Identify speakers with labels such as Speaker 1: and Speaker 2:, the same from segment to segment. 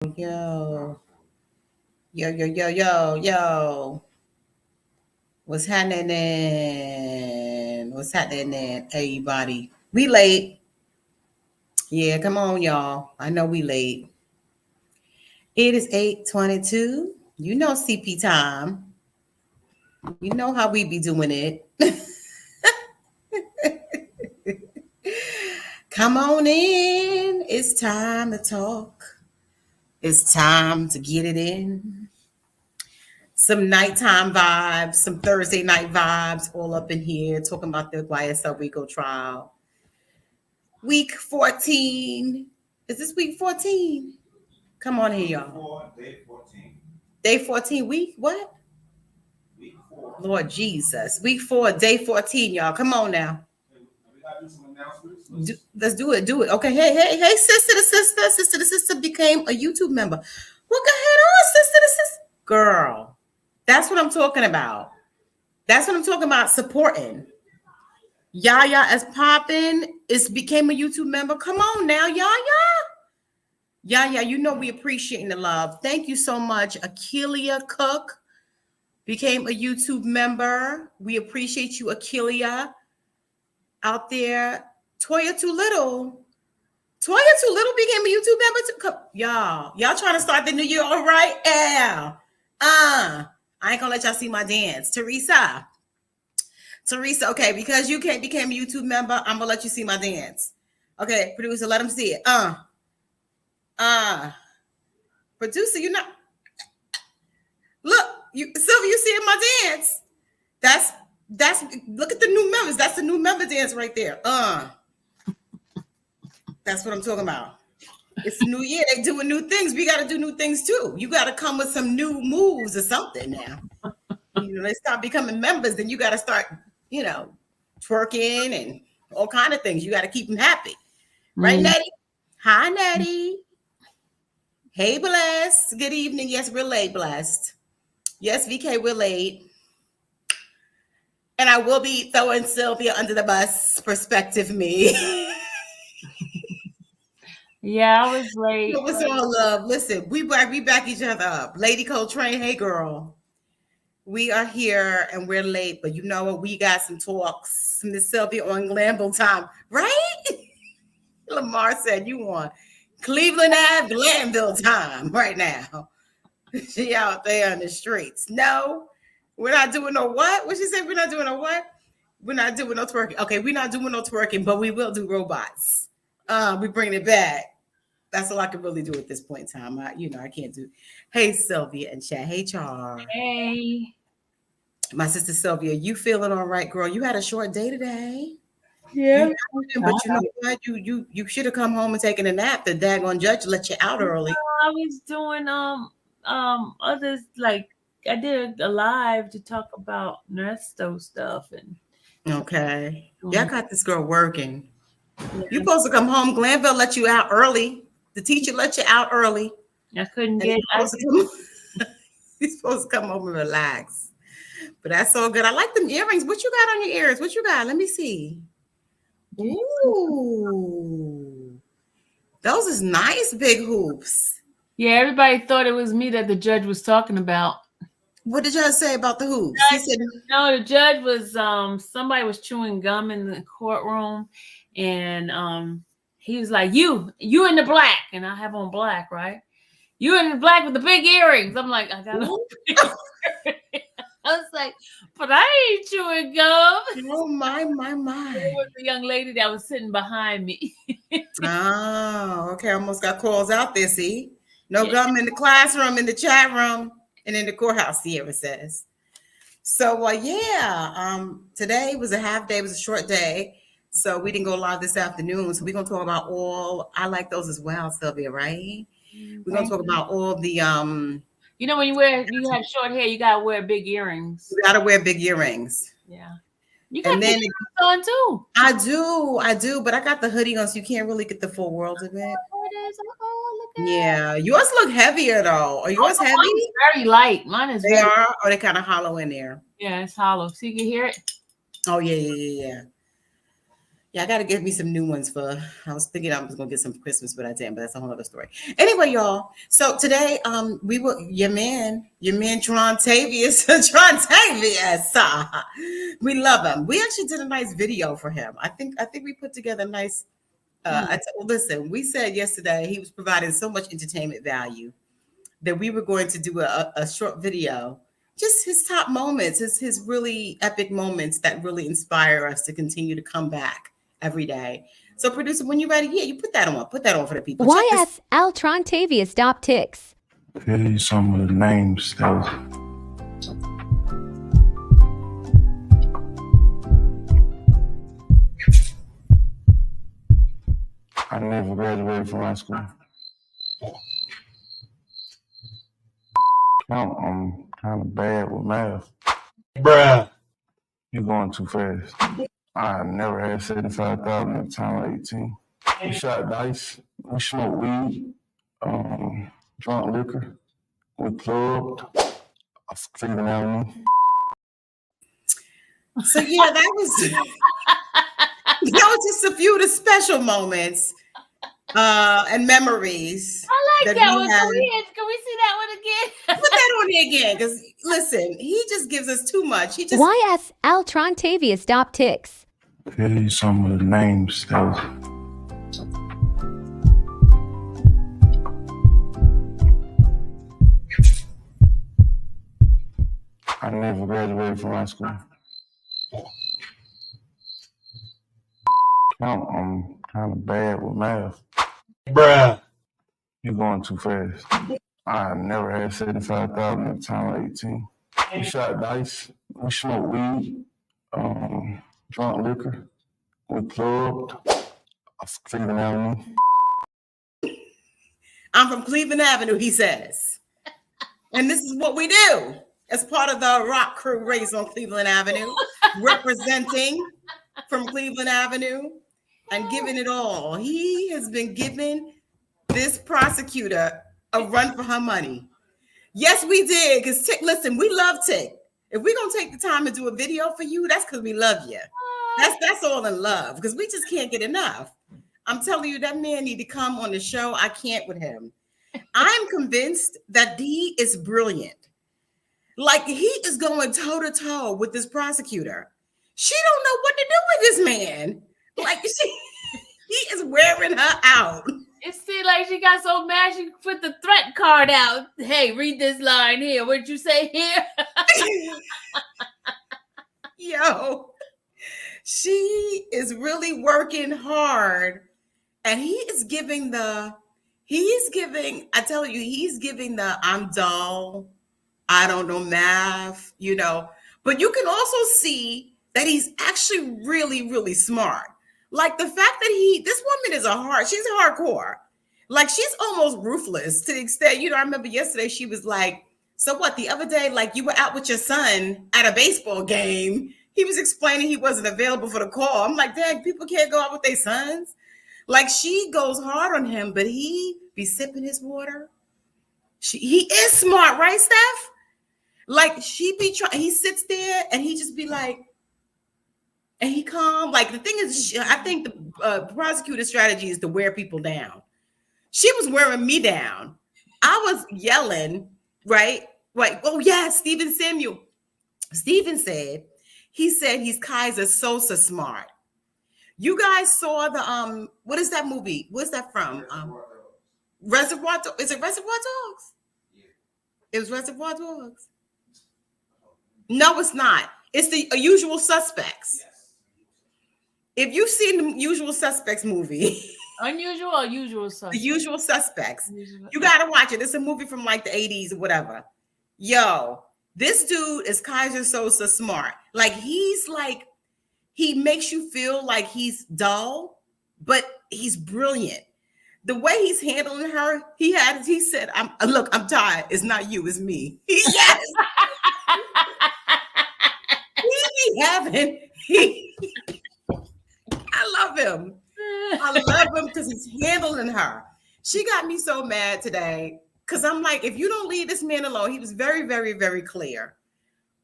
Speaker 1: Yo, yo. What's happening? What's happening, everybody? We late. Yeah, come on, y'all. I know we late. It is 8:22. You know CP time. You know how we be doing it. Come on in. It's time to talk. It's time to get it in. Some nighttime vibes, some Thursday night vibes, all up in here, talking about the YSL Rico trial. Week 14. Is this week 14? Come on here, y'all.
Speaker 2: Day 14.
Speaker 1: Day 14, week what?
Speaker 2: Week 4.
Speaker 1: Lord Jesus. Week 4, day 14, y'all. Come on now.
Speaker 2: We got to do some announcements.
Speaker 1: Let's do it. Okay. Hey, sister the sister became a YouTube member. What the heck on, sister the sister? Girl. That's what I'm talking about. Supporting. Yaya as popping became a YouTube member. Come on now, Yaya, you know we appreciating the love. Thank you so much. Akelia Cook became a YouTube member. We appreciate you, Akelia, out there. Toya Too Little became a YouTube member too. Y'all trying to start the new year all right? Yeah. I ain't gonna let y'all see my dance. Teresa, okay, because you can't become a YouTube member, I'm gonna let you see my dance. Okay, producer, let them see it. Producer, you not look, Sylvia, you seeing my dance? That's look at the new members. That's the new member dance right there. That's what I'm talking about. It's a new year. They doing new things. We got to do new things too. You got to come with some new moves or something now. They start becoming members, then you got to start, twerking and all kind of things. You got to keep them happy. Right, Nettie? Hi, Nettie. Hey, Blessed. Good evening. Yes, we're late, Blessed. Yes, VK, we're late. And I will be throwing Sylvia under the bus, perspective me.
Speaker 3: Yeah, I was late.
Speaker 1: It was all love. Listen, we back each other up. Lady Coltrane, hey, girl. We are here and we're late, but you know what? We got some talks. Miss Sylvia on Glanville time, right? Lamar said you want Cleveland Ave, Glanville time right now. She out there on the streets. No, we're not doing no what? What she said? We're not doing no what? We're not doing no twerking. Okay, we're not doing no twerking, but we will do robots. We bringing it back. That's all I can really do at this point in time. I can't do. Hey, Sylvia and Chad. Hey, Char.
Speaker 3: Hey.
Speaker 1: My sister Sylvia, you feeling all right, girl? You had a short day today.
Speaker 3: Yeah.
Speaker 1: But you know what? You should have come home and taken a nap. The daggone judge let you out early.
Speaker 3: I was doing others, like I did a live to talk about Nesto stuff and
Speaker 1: okay. Yeah, I got this girl working. Yeah. You're supposed to come home. Glanville let you out early. The teacher let you out early.
Speaker 3: I couldn't get.
Speaker 1: He's supposed to come home and relax. But that's so good. I like them earrings. What you got on your ears? What you got? Let me see. Ooh. Those is nice big hoops.
Speaker 3: Yeah, everybody thought it was me that the judge was talking about.
Speaker 1: What did y'all say about the hoops?
Speaker 3: He said no, the judge was somebody was chewing gum in the courtroom and he was like, You in the black, and I have on black, right? You in the black with the big earrings. I'm like, I got on big earrings. I was like, but I ain't chewing gum.
Speaker 1: Oh, my.
Speaker 3: It was the young lady that was sitting behind me.
Speaker 1: Oh, okay. Almost got calls out there, see? No gum in the classroom, in the chat room, and in the courthouse, Sierra says. So, today was a half day. It was a short day. So we didn't go live this afternoon. So we're going to talk about I like those as well, Sylvia, right? We're going to talk about all the...
Speaker 3: You know, when you have short hair, you gotta wear big earrings.
Speaker 1: You gotta wear big earrings.
Speaker 3: Yeah. You got big earrings on too.
Speaker 1: I do, but I got the hoodie on, so you can't really get the full world of it. Yeah, yours look heavier though. Are yours heavy?
Speaker 3: Mine's very light. Mine is.
Speaker 1: They are, or they kind of hollow in there.
Speaker 3: Yeah, it's hollow. So you can hear it.
Speaker 1: Oh yeah. Yeah, I got to get me some new ones for. I was thinking I was gonna get some for Christmas, but I didn't. But that's a whole other story. Anyway, y'all. So today, we were your man Trontavius, Trontavius. We love him. We actually did a nice video for him. I think we put together a nice. Listen, we said yesterday he was providing so much entertainment value that we were going to do a short video, just his top moments, his really epic moments that really inspire us to continue to come back every day. So, producer, when you're ready, yeah, you put that on. Put that on for the people.
Speaker 4: YSL Trontavius optics.
Speaker 5: Tell you some of the names though. I never graduated from high school. I'm kind of bad with math.
Speaker 6: Bruh.
Speaker 5: You're going too fast. I never had 75,000 at the time of 18. We shot dice. We smoked weed. Drunk liquor. We clubbed. Cleveland Avenue.
Speaker 1: So yeah, that was just a few of the special moments and memories.
Speaker 3: I like that one.
Speaker 1: had.
Speaker 3: Can we see that one again?
Speaker 1: Put that on there again, because listen, he just gives us too much. He just
Speaker 4: YSL Trontavius optics.
Speaker 5: Tell you some of the names though. I never graduated from high school. I'm kind of bad with math.
Speaker 6: Bruh.
Speaker 5: You're going too fast. I never had 75,000 at the time of 18. We shot dice. We smoked weed. Drunk liquor. We clubbed. Cleveland Avenue.
Speaker 1: I'm from Cleveland Avenue, he says. And this is what we do as part of the rock crew race on Cleveland Avenue, representing from Cleveland Avenue and giving it all. He has been giving this prosecutor a run for her money. Yes, we did. Because Tick, listen, we love Tick. If we're gonna take the time to do a video for you, that's because we love you. That's all in love, because we just can't get enough. I'm telling you, that man need to come on the show. I can't with him. I'm convinced that he is brilliant. Like, he is going toe to toe with this prosecutor. She don't know what to do with this man. Like, he is wearing her out.
Speaker 3: It seemed like she got so mad she put the threat card out. Hey, read this line here. What'd you say here?
Speaker 1: Yo, she is really working hard. And he's giving the I'm dull. I don't know math, but you can also see that he's actually really, really smart. Like the fact that this woman is she's hardcore. Like, she's almost ruthless to the extent, I remember yesterday she was like, so what, the other day, like, you were out with your son at a baseball game. He was explaining he wasn't available for the call. I'm like, dang, people can't go out with their sons. Like, she goes hard on him, but he be sipping his water. He is smart, right, Steph? Like, she be trying, he sits there and he just be like, and he calm. Like, the thing is, I think the prosecutor strategy is to wear people down. She was wearing me down. I was yelling, right? Like, oh yeah, Stephen Samuel. Stephen said he's Kaiser Sosa smart. You guys saw the what is that movie? What's that from? Reservoir Dogs. Is it Reservoir Dogs?
Speaker 2: Yeah.
Speaker 1: It was Reservoir Dogs. No, it's not. It's the Usual Suspects.
Speaker 2: Yes.
Speaker 1: If you've seen the Usual Suspects movie,
Speaker 3: Unusual or usual suspects?
Speaker 1: The Usual Suspects, you gotta watch it. It's a movie from like the 80s or whatever. Yo, this dude is Kaiser Sosa smart. Like, he makes you feel like he's dull, but he's brilliant. The way he's handling her, he said, I'm tired. It's not you, it's me. Yes. I love him. I love him because he's handling her. She got me so mad today because I'm like, if you don't leave this man alone, he was very, very, very clear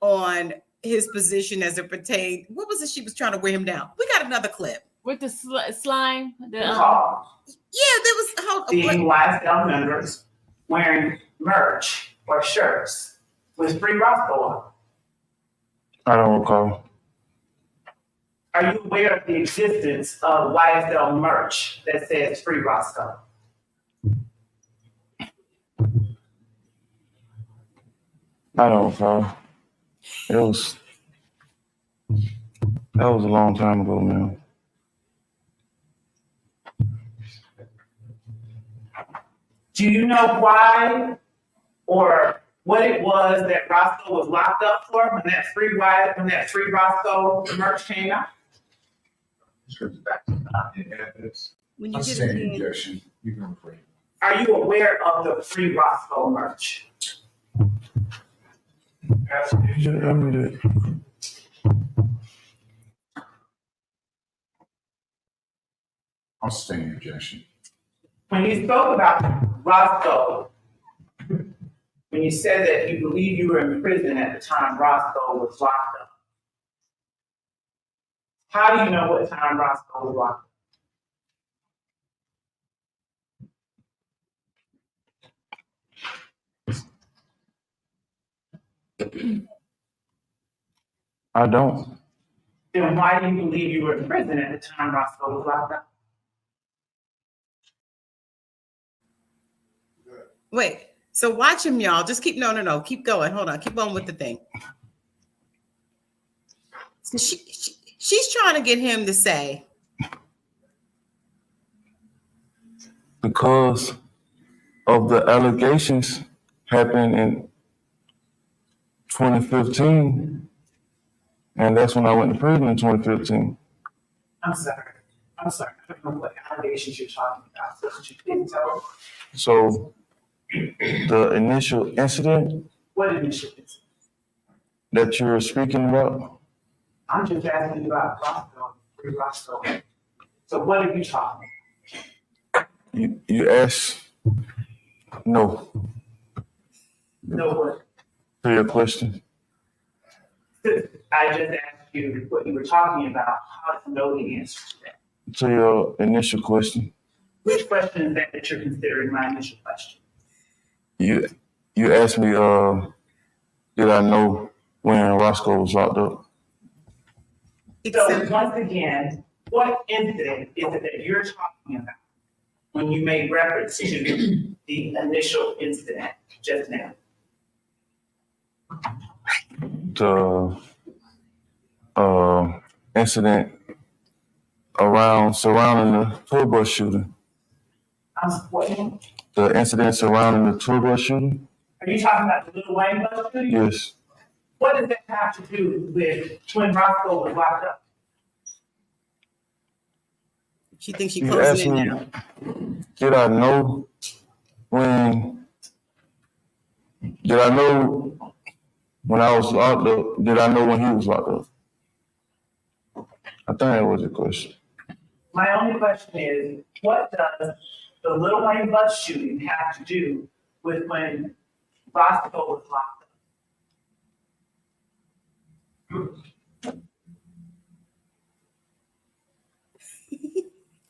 Speaker 1: on his position as it pertained. What was it? She was trying to wear him down. We got another clip.
Speaker 3: With the slime.
Speaker 7: Recall
Speaker 1: Yeah, there was
Speaker 7: seeing YSL members wearing merch or shirts with Free Roscoe on.
Speaker 5: I don't recall.
Speaker 7: Are you aware of the existence of YSL merch that says Free Roscoe?
Speaker 5: I don't recall. That was a long time ago, man.
Speaker 7: Do you know why or what it was that Roscoe was locked up for when that Free Roscoe merch came out?
Speaker 1: when you get
Speaker 2: Sustained
Speaker 1: a
Speaker 2: injection. You can refrain.
Speaker 7: Are you aware of the Free Roscoe merch?
Speaker 5: Yeah, I mean that.
Speaker 2: I'm sustained injection.
Speaker 7: When you spoke about Roscoe, when you said that you believe you were in prison at the time Roscoe was locked up, how do you know what time Roscoe was locked up?
Speaker 5: I don't.
Speaker 7: Then why do you believe you were in prison at the time Roscoe was locked up?
Speaker 1: wait. So watch him, y'all. Just keep no. Keep going. Hold on. Keep on with the thing. So she's trying to get him to say
Speaker 5: Because of the allegations happened in 2015, and that's when I went to prison in 2015.
Speaker 7: I'm sorry. I don't know what allegations you're talking about. So could you please tell me
Speaker 5: So the initial incident
Speaker 7: what initial incident?
Speaker 5: that you're speaking about,
Speaker 7: I'm just asking you about Roscoe, Free Roscoe. So what are you talking about?
Speaker 5: you asked no
Speaker 7: No what?
Speaker 5: to your question.
Speaker 7: I just asked you what you were talking about. How to know the answer to that?
Speaker 5: To your initial question,
Speaker 7: Which question is that you're considering my initial question?
Speaker 5: you asked me, did I know when Roscoe was locked up?
Speaker 7: So once again, what incident is it that you're talking about when you made reference to the initial incident just now?
Speaker 5: The incident surrounding the tour bus shooting.
Speaker 7: I'm supporting.
Speaker 5: The incident surrounding the tour bus shooting?
Speaker 7: Are you talking about the Lil Wayne bus shooting?
Speaker 5: Yes.
Speaker 7: What does that have to do with when Roscoe was locked up?
Speaker 1: she thinks she
Speaker 5: You
Speaker 1: closing
Speaker 5: asked
Speaker 1: in
Speaker 5: me,
Speaker 1: now.
Speaker 5: did I know when I was locked up? Did I know when he was locked up? I think that was the question.
Speaker 7: My only question is, what does the Lil Wayne bus shooting have to do with when Roscoe was locked up?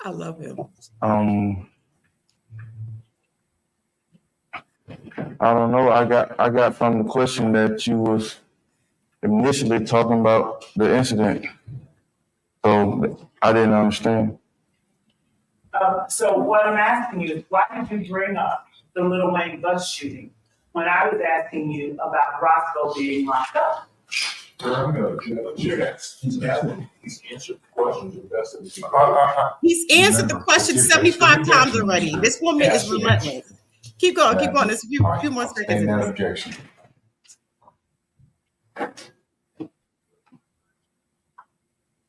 Speaker 1: I love him.
Speaker 5: I don't know. I got from the question that you was initially talking about the incident, so I didn't understand.
Speaker 7: So what I'm asking you is, why did you bring up the Lil Wayne bus shooting when I was asking you about Roscoe being locked up?
Speaker 2: He's answered questions the best of his
Speaker 1: He's answered the question 75 times already. This woman is relentless. Keep going. There's a few more seconds.
Speaker 2: And that objection.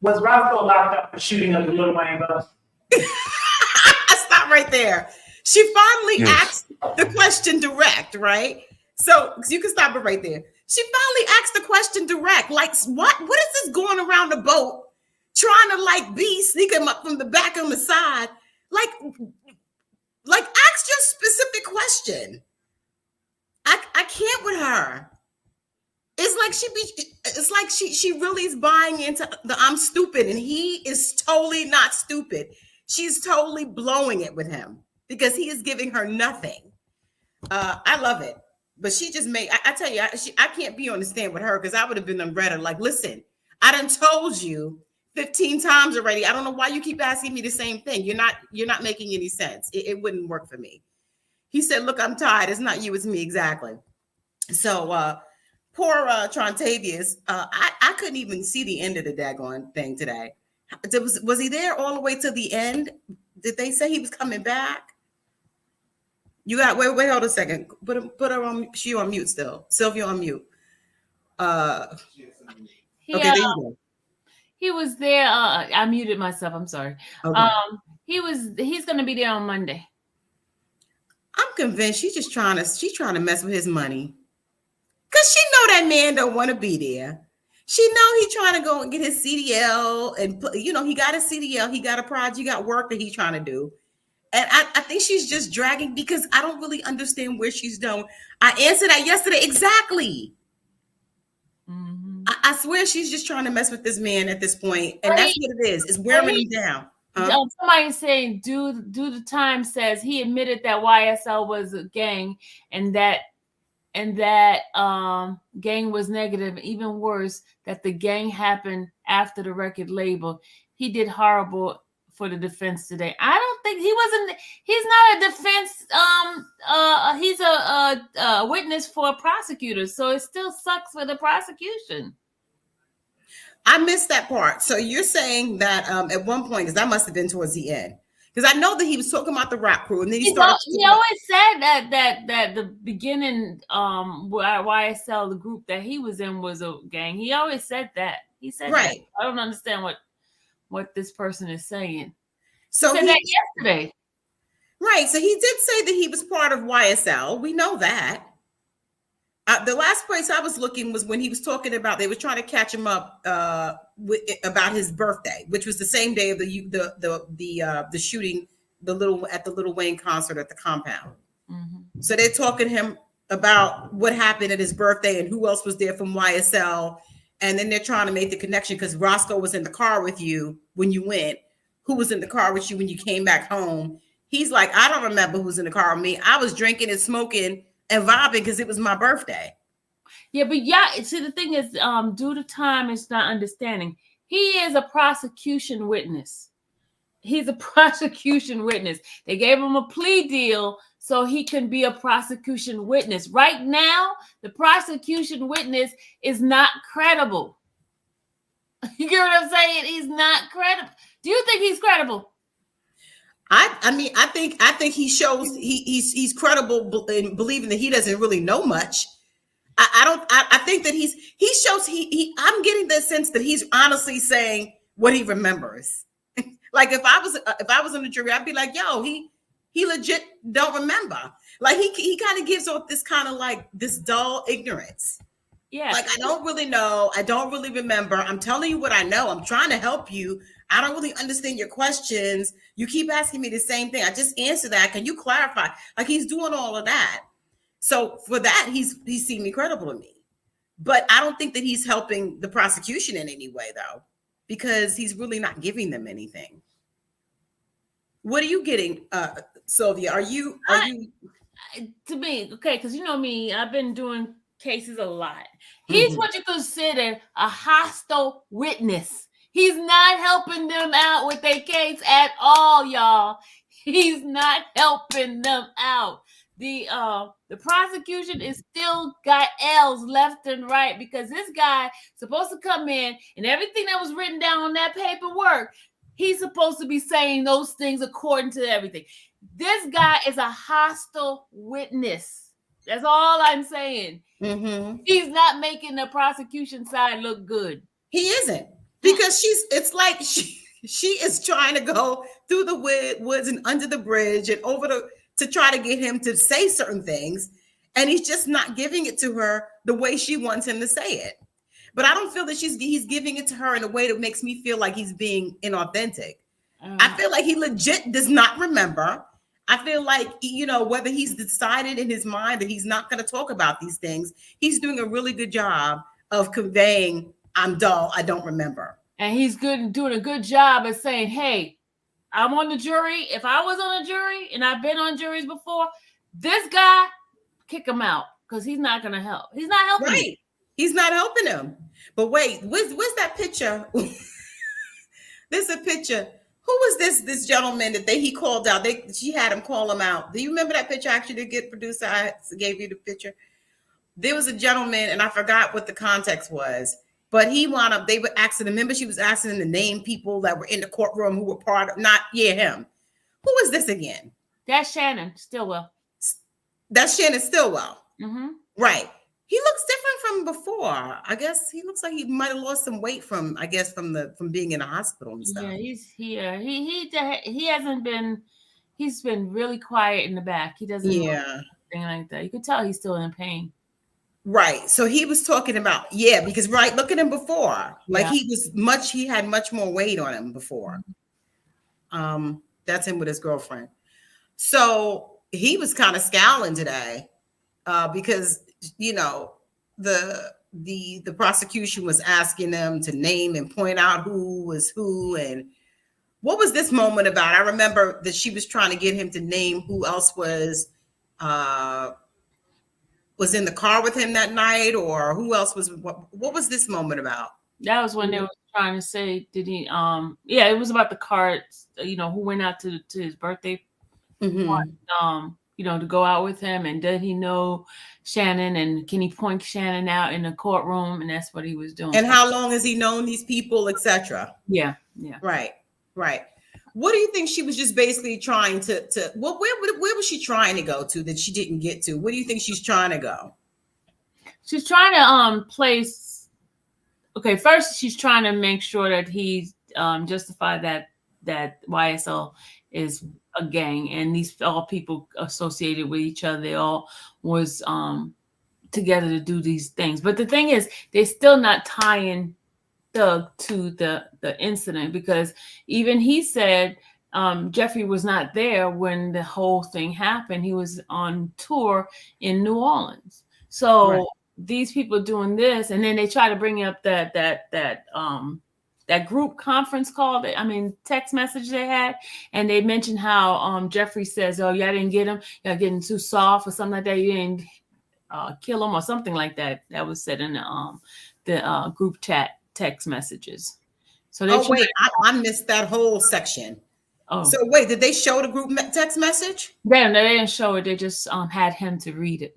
Speaker 7: Was Roscoe locked up for shooting up the Lil Wayne bus?
Speaker 1: Stop right there. She finally
Speaker 5: Yes.
Speaker 1: asked the question direct, right? So you can stop it right there. She finally asked the question direct. Like, what is this going around the boat, trying to like sneak him up from the back on the side? Like ask your specific question. I can't with her. it's like she really is buying into the I'm stupid, and he is totally not stupid. She's totally blowing it with him because he is giving her nothing. I love it. But she just made, I tell you, I can't be on the stand with her because I would have been unread like, listen, I done told you 15 times already. I don't know why you keep asking me the same thing. You're not making any sense. It wouldn't work for me. He said, look, I'm tired. It's not you, it's me. Exactly. So poor Trontavius, I couldn't even see the end of the daggone thing today. Was he there all the way to the end? Did they say he was coming back? You got wait, hold a second. Put her on. She on mute still. Sylvia on mute. Okay, there you go.
Speaker 3: He was there. I muted myself. I'm sorry.
Speaker 1: Okay.
Speaker 3: He's gonna be there on Monday.
Speaker 1: I'm convinced she's trying to mess with his money. Cause she know that man don't want to be there. She know he trying to go and get his CDL, and he got a CDL, he got a project, he got work that he's trying to do. And I think she's just dragging because I don't really understand where she's going. I answered that yesterday. Exactly. Mm-hmm. I swear she's just trying to mess with this man at this point. And that's what it is. It's wearing him down.
Speaker 3: Somebody saying, Do the Time says he admitted that YSL was a gang and that gang was negative. Even worse, that the gang happened after the record label. He did horrible for the defense today. I don't think he's not a defense. He's a witness for a prosecutor. So it still sucks for the prosecution.
Speaker 1: I missed that part. So you're saying that at one point, because that must have been towards the end, because I know that he was talking about the rap crew, and then he always
Speaker 3: said that the beginning YSL, the group that he was in, was a gang. He always said that. He said right. That. I don't understand what this person is saying.
Speaker 1: So
Speaker 3: he said that yesterday.
Speaker 1: Right. So he did say that he was part of YSL. We know that. The last place I was looking was when he was talking about, they were trying to catch him up about his birthday, which was the same day of the shooting, at the Lil Wayne concert at the compound. Mm-hmm. So they're talking to him about what happened at his birthday and who else was there from YSL. And then they're trying to make the connection because Roscoe was in the car with you when you went. Who was in the car with you when you came back home? He's like, I don't remember who was in the car with me. I was drinking and smoking and vibing because it was my birthday.
Speaker 3: Yeah, but see, the thing is, due to time, it's not understanding. He is a prosecution witness. He's a prosecution witness. They gave him a plea deal so he can be a prosecution witness. Right now, the prosecution witness is not credible. You get what I'm saying? He's not credible. Do you think he's credible?
Speaker 1: I think he shows he's credible in believing that he doesn't really know much. I think that he shows I'm getting the sense that he's honestly saying what he remembers. Like if I was in the jury, I'd be like, yo, he legit don't remember. Like he kind of gives off this kind of like this dull ignorance. Yeah. Like I don't really know. I don't really remember. I'm telling you what I know. I'm trying to help you. I don't really understand your questions. You keep asking me the same thing. I just answer that. Can you clarify? Like he's doing all of that. So for that, he's seeming credible to me. But I don't think that he's helping the prosecution in any way, though, because he's really not giving them anything. What are you getting, Sylvia? Are you
Speaker 3: to me, okay, because you know me, I've been doing cases a lot. He's what you consider a hostile witness. He's not helping them out with their case at all, y'all. He's not helping them out. The prosecution is still got L's left and right because this guy supposed to come in and everything that was written down on that paperwork, he's supposed to be saying those things according to everything. This guy is a hostile witness. That's all I'm saying. Mm-hmm. He's not making the prosecution side look good.
Speaker 1: He isn't. Because it's like she is trying to go through the woods and under the bridge and over to try to get him to say certain things. And he's just not giving it to her the way she wants him to say it. But I don't feel that he's giving it to her in a way that makes me feel like he's being inauthentic. I feel like he legit does not remember. I feel like, whether he's decided in his mind that he's not going to talk about these things, he's doing a really good job of conveying, I'm dull, I don't remember.
Speaker 3: And he's doing a good job of saying, hey, I'm on the jury. If I was on a jury, and I've been on juries before, this guy, kick him out, because he's not going to help. He's not helping.
Speaker 1: Right.
Speaker 3: Him.
Speaker 1: He's not helping him. But wait, where's that picture? There's a picture. Who was this gentleman that he called out? She had him call him out. Do you remember that picture? Actually, to get producer, I gave you the picture. There was a gentleman, and I forgot what the context was, but they were asking him. Remember, she was asking him to name people that were in the courtroom who were part of, him. Who is this again?
Speaker 3: That's Shannon Stillwell.
Speaker 1: That's Shannon Stillwell.
Speaker 3: Mm-hmm.
Speaker 1: Right. He looks different from before. I guess he looks like he might have lost some weight from being in the hospital and stuff.
Speaker 3: Yeah, he hasn't been. He's been really quiet in the back. He doesn't.
Speaker 1: Yeah.
Speaker 3: Anything like that. You could tell he's still in pain.
Speaker 1: Right. So he was talking about, because look at him before. Like he had much more weight on him before. That's him with his girlfriend. So he was kind of scowling today, because the prosecution was asking them to name and point out who was who and what was this moment about. I remember that she was trying to get him to name who else was in the car with him that night, or who else was. What was this moment about?
Speaker 3: That was when they were trying to say, did he? It was about the cards. Who went out to his birthday.
Speaker 1: Mm-hmm.
Speaker 3: To go out with him, and did he know Shannon, and can he point Shannon out in the courtroom? And that's what he was doing.
Speaker 1: And how long has he known these people, etc.
Speaker 3: Yeah.
Speaker 1: Right. What do you think she was just basically trying to where was she trying to go to that she didn't get to? Where do you think she's trying to go?
Speaker 3: She's trying to place. Okay, first she's trying to make sure that he justify that YSL is a gang, and these all people associated with each other. They all was together to do these things. But the thing is, they're still not tying Doug to the incident, because even he said Jeffrey was not there when the whole thing happened. He was on tour in New Orleans. So these people doing this, and then they try to bring up that group conference call, text message they had, and they mentioned how Jeffrey says, "Oh, y'all didn't get him. Y'all getting too soft or something like that. You didn't kill him or something like that." That was said in the group chat text messages. So
Speaker 1: I missed that whole section.
Speaker 3: Oh,
Speaker 1: so wait, did they show the group text message?
Speaker 3: They didn't show it. They just had him to read it.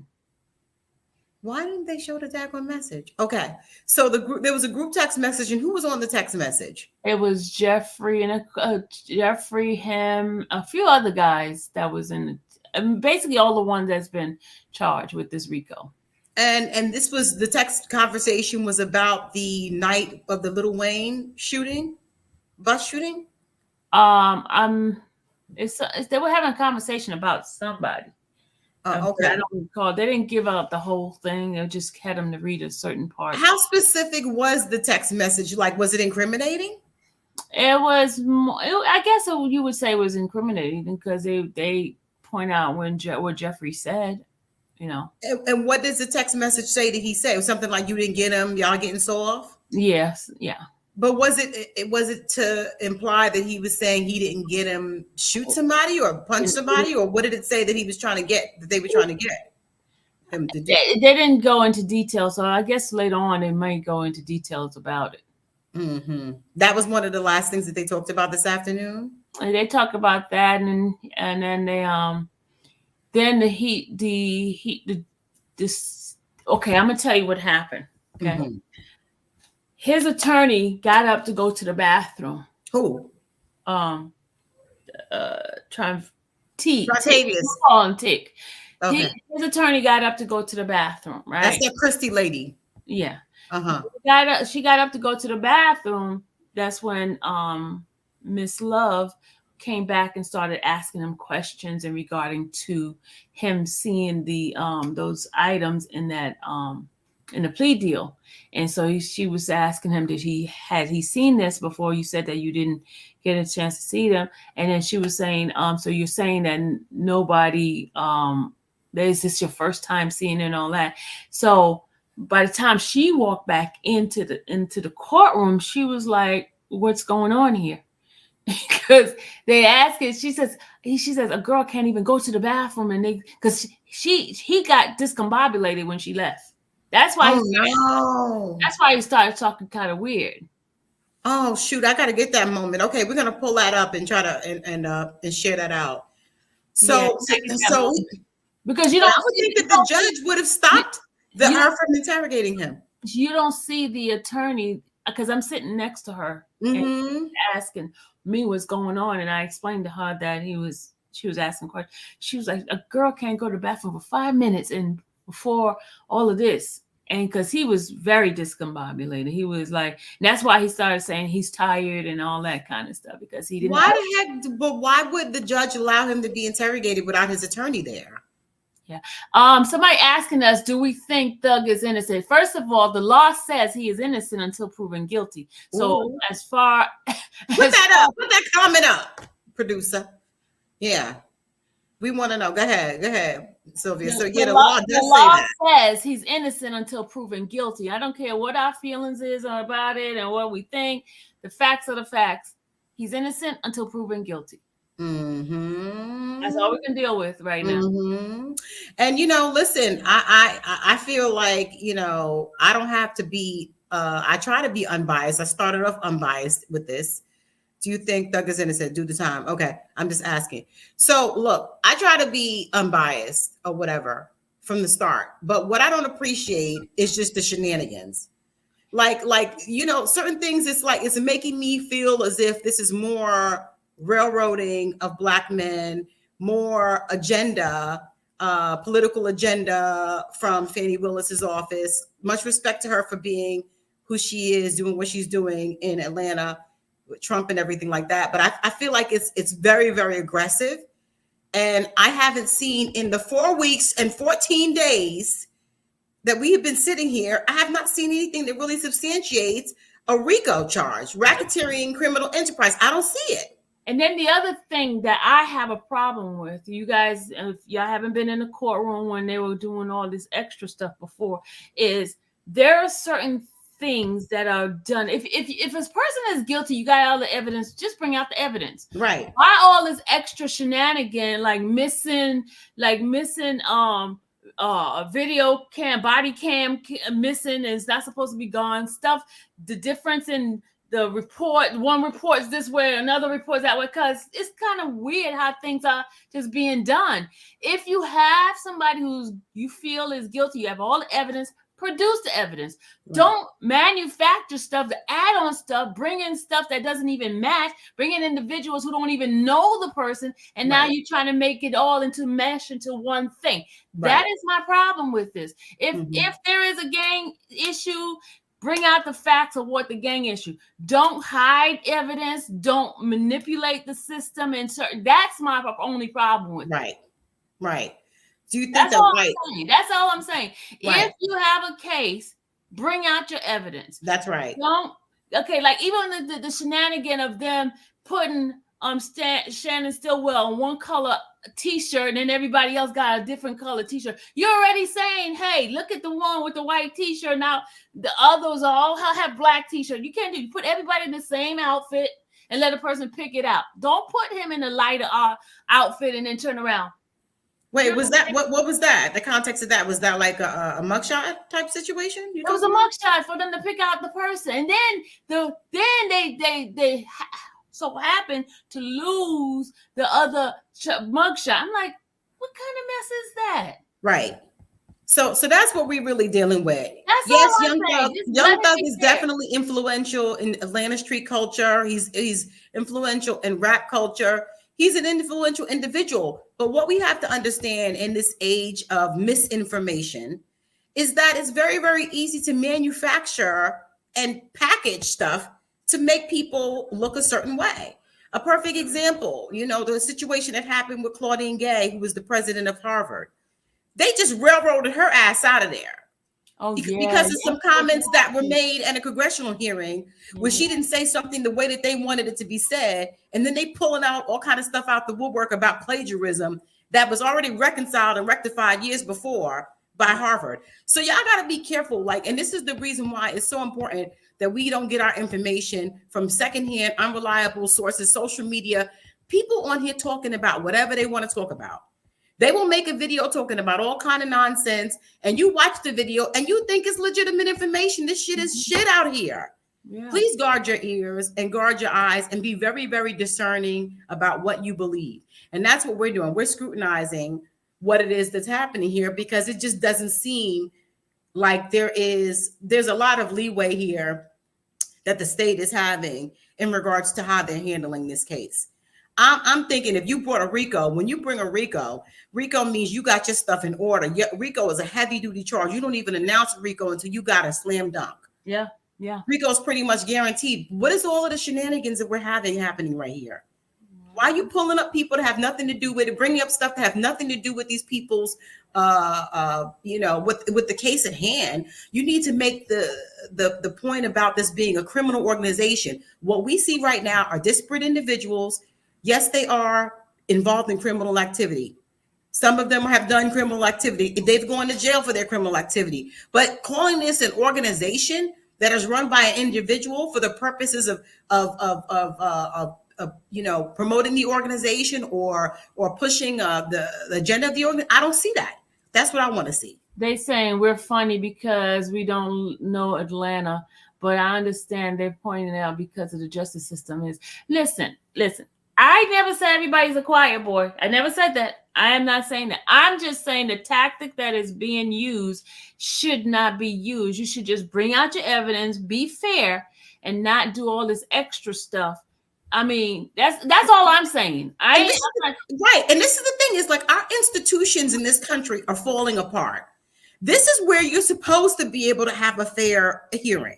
Speaker 1: Why didn't they show the daggone message? Okay, so there was a group text message, and who was on the text message?
Speaker 3: It was Jeffrey and Jeffrey, him, a few other guys that was in it. Basically all the ones that's been charged with this RICO.
Speaker 1: And this was the text conversation was about the night of the Lil Wayne bus shooting.
Speaker 3: They were having a conversation about somebody.
Speaker 1: Okay.
Speaker 3: I don't recall. They didn't give out the whole thing. They just had him to read a certain part.
Speaker 1: How specific was the text message? Like, was it incriminating?
Speaker 3: It was. I guess you would say it was incriminating, because they point out what Jeffrey said.
Speaker 1: And what does the text message say that he said? It was something like, "You didn't get him. Y'all getting soft."
Speaker 3: Yes. Yeah.
Speaker 1: But was it to imply that he was saying he didn't get him shoot somebody or punch somebody, or what did it say that he was trying to get, that they were trying to get him to do?
Speaker 3: They didn't go into detail, so I guess later on they might go into details about it.
Speaker 1: Mm-hmm. That was one of the last things that they talked about this afternoon.
Speaker 3: And they talk about that, and then they okay, I'm gonna tell you what happened. Okay. Mm-hmm. His attorney got up to go to the bathroom.
Speaker 1: Who?
Speaker 3: Trontavius.
Speaker 1: Call
Speaker 3: him Tick. Okay. His attorney got up to go to the bathroom, right?
Speaker 1: That's that Christy lady.
Speaker 3: Yeah.
Speaker 1: Uh-huh.
Speaker 3: She got up to go to the bathroom. That's when Miss Love came back and started asking him questions in regarding to him seeing the those items in that in a plea deal. And so she was asking him, had he seen this before? You said that you didn't get a chance to see them. And then she was saying, so you're saying that nobody, is this your first time seeing it and all that? So by the time she walked back into the courtroom, she was like, what's going on here? Because they asked it, she says a girl can't even go to the bathroom, and because he got discombobulated when she left. That's why. That's why he started talking kind of weird.
Speaker 1: Oh shoot! I got to get that moment. Okay, we're gonna pull that up and try to and share that out. So
Speaker 3: because you don't
Speaker 1: think that the judge would have stopped her from interrogating him.
Speaker 3: You don't see the attorney, because I'm sitting next to her and asking me what's going on, and I explained to her that she was asking questions. She was like, a girl can't go to the bathroom for 5 minutes and before all of this. And because he was very discombobulated, he was like, that's why he started saying he's tired and all that kind of stuff, because he didn't.
Speaker 1: But why would the judge allow him to be interrogated without his attorney there?
Speaker 3: Yeah. Somebody asking us, do we think Thug is innocent? First of all, the law says he is innocent until proven guilty. So as far
Speaker 1: put that comment up, producer. Yeah. We want to know. Go ahead, Sylvia. So the law
Speaker 3: says he's innocent until proven guilty. I don't care what our feelings is about it and what we think. The facts are the facts. He's innocent until proven guilty. That's all we can deal with right now.
Speaker 1: And listen, I feel like I don't have to be. I try to be unbiased. I started off unbiased with this. Do you think Thug is innocent? Do the time. Okay, I'm just asking. So look, I try to be unbiased or whatever from the start. But what I don't appreciate is just the shenanigans. Like certain things. It's making me feel as if this is more railroading of Black men, more agenda, political agenda from Fannie Willis's office. Much respect to her for being who she is, doing what she's doing in Atlanta with Trump and everything like that. But I feel like it's very, very aggressive. And I haven't seen in the 4 weeks and 14 days that we have been sitting here, I have not seen anything that really substantiates a RICO charge, racketeering criminal enterprise. I don't see it.
Speaker 3: And then the other thing that I have a problem with, you guys, if y'all haven't been in the courtroom when they were doing all this extra stuff before, is there are certain things that are done. If a person is guilty, you got all the evidence, just bring out the evidence.
Speaker 1: Right.
Speaker 3: Why all this extra shenanigan, like missing video cam, body cam missing, and it's not supposed to be gone stuff. The difference in the report, one reports this way, another reports that way, because it's kind of weird how things are just being done. If you have somebody who's you feel is guilty, you have all the evidence, produce the evidence. Right. Don't manufacture stuff, the add-on stuff, bring in stuff that doesn't even match, bring in individuals who don't even know the person, and now you're trying to make it all mesh into one thing. Right. That is my problem with this. If there is a gang issue, bring out the facts of what the gang issue. Don't hide evidence. Don't manipulate the system. And that's my only problem with it.
Speaker 1: Right. Do you think
Speaker 3: that's all I'm saying. Right. If you have a case, bring out your evidence.
Speaker 1: That's right.
Speaker 3: Like even the shenanigan of them putting Shannon Stillwell on one color t-shirt and then everybody else got a different color t-shirt. You're already saying, hey, look at the one with the white t-shirt. Now the others all have black t-shirt. You can't you put everybody in the same outfit and let a person pick it out. Don't put him in a lighter outfit and then turn around.
Speaker 1: Wait, was that what was that? The context of that, was that like a mugshot type situation?
Speaker 3: It was a mugshot for them to pick out the person, and then they so happened to lose the other mugshot. I'm like, what kind of mess is that?
Speaker 1: Right. So that's what we're really dealing with.
Speaker 3: Yes,
Speaker 1: Young Thug is definitely influential in Atlanta street culture. He's influential in rap culture. He's an influential individual. But what we have to understand in this age of misinformation is that it's very, very easy to manufacture and package stuff to make people look a certain way. A perfect example, the situation that happened with Claudine Gay, who was the president of Harvard. They just railroaded her ass out of there.
Speaker 3: Oh yeah.
Speaker 1: Because of some comments that were made at a congressional hearing where she didn't say something the way that they wanted it to be said, and then they pulling out all kind of stuff out the woodwork about plagiarism that was already reconciled and rectified years before by Harvard. So y'all got to be careful. Like, and this is the reason why it's so important that we don't get our information from secondhand, unreliable sources, social media, people on here talking about whatever they want to talk about. They will make a video talking about all kind of nonsense, and you watch the video and you think it's legitimate information. This shit is shit out here. Yeah. Please guard your ears and guard your eyes and be very, very discerning about what you believe. And that's what we're doing. We're scrutinizing what it is that's happening here because it just doesn't seem like there's a lot of leeway here that the state is having in regards to how they're handling this case. I'm thinking if you brought a RICO, when you bring a RICO means you got your stuff in order. RICO is a heavy duty charge. You don't even announce a RICO until you got a slam dunk.
Speaker 3: Yeah.
Speaker 1: RICO is pretty much guaranteed. What is all of the shenanigans that we're happening right here? Why are you pulling up people that have nothing to do with it, bringing up stuff that have nothing to do with these people's, with the case at hand? You need to make the point about this being a criminal organization. What we see right now are disparate individuals. Yes, they are involved in criminal activity. Some of them have done criminal activity. They've gone to jail for their criminal activity. But calling this an organization that is run by an individual for the purposes of promoting the organization or pushing the agenda of the organization, I don't see that. That's what I want to see.
Speaker 3: They saying we're funny because we don't know Atlanta, but I understand they're pointing it out because of the justice system is. Listen. I never said everybody's a choir boy. I never said that. I am not saying that. I'm just saying the tactic that is being used should not be used. You should just bring out your evidence, be fair, and not do all this extra stuff. I mean, that's all I'm saying.
Speaker 1: Right. And this is the thing, is like our institutions in this country are falling apart. This is where you're supposed to be able to have a fair hearing.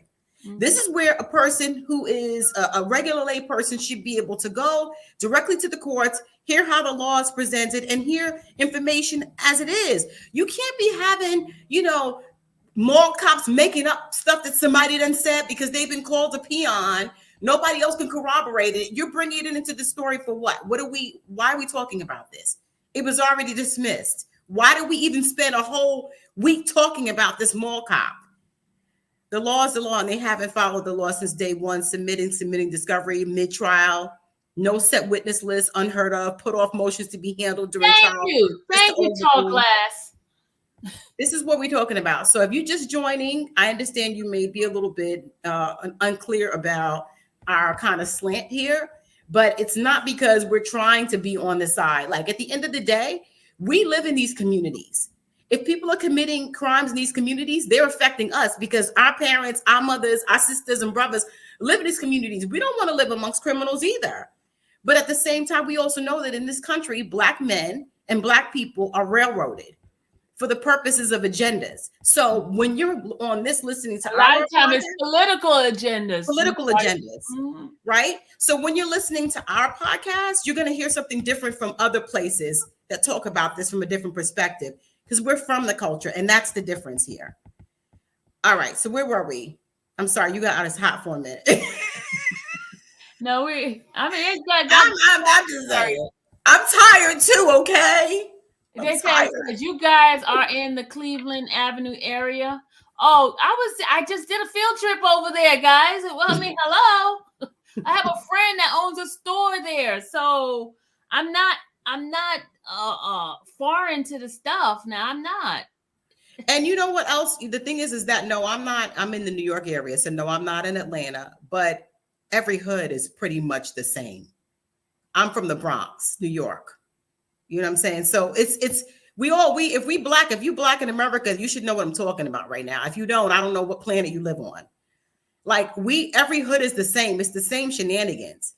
Speaker 1: This is where a person who is a regular lay person should be able to go directly to the courts, hear how the law is presented, and hear information as it is. You can't be having, mall cops making up stuff that somebody done said because they've been called a peon. Nobody else can corroborate it. You're bringing it into the story for what? Why are we talking about this? It was already dismissed. Why did we even spend a whole week talking about this mall cop? The law is the law, and they haven't followed the law since day one, submitting discovery mid-trial, no set witness list, unheard of, put off motions to be handled during trial.
Speaker 3: Thank you, Tall Glass.
Speaker 1: This is what we're talking about. So if you're just joining, I understand you may be a little bit unclear about our kind of slant here, but it's not because we're trying to be on the side. Like at the end of the day, we live in these communities. If people are committing crimes in these communities, they're affecting us because our parents, our mothers, our sisters and brothers live in these communities. We don't want to live amongst criminals either. But at the same time, we also know that in this country, Black men and Black people are railroaded for the purposes of agendas. So when you're on this listening to
Speaker 3: a lot of time it's political agendas.
Speaker 1: Right? So when you're listening to our podcast, you're going to hear something different from other places that talk about this from a different perspective. Because we're from the culture, and that's the difference here. All right, so where were we? I'm sorry, you got us hot for a minute.
Speaker 3: I'm
Speaker 1: just saying. I'm tired too, okay?
Speaker 3: They say you guys are in the Cleveland Avenue area. Oh, I just did a field trip over there, guys. Well, I mean, hello. I have a friend that owns a store there, so I'm not foreign to the stuff. Now I'm not.
Speaker 1: And you know what else? The thing is that no, I'm not. I'm in the New York area, so no, I'm not in Atlanta. But every hood is pretty much the same. I'm from the Bronx, New York. You know what I'm saying? So if you Black in America, you should know what I'm talking about right now. If you don't, I don't know what planet you live on. Like every hood is the same. It's the same shenanigans.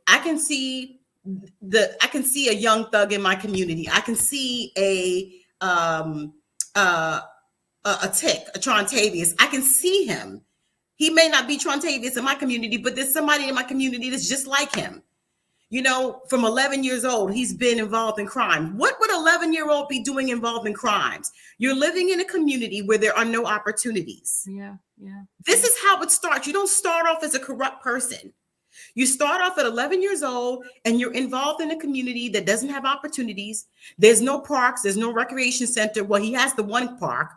Speaker 1: I can see a young thug in my community. I can see a Trontavius. I can see him. He may not be Trontavius in my community, but there's somebody in my community that's just like him. from 11 years old, he's been involved in crime. What would 11-year-old be doing involved in crimes? You're living in a community where there are no opportunities.
Speaker 3: Yeah.
Speaker 1: This is how it starts. You don't start off as a corrupt person. You start off at 11 years old and you're involved in a community that doesn't have opportunities. There's no parks. There's no recreation center. Well, he has the one park,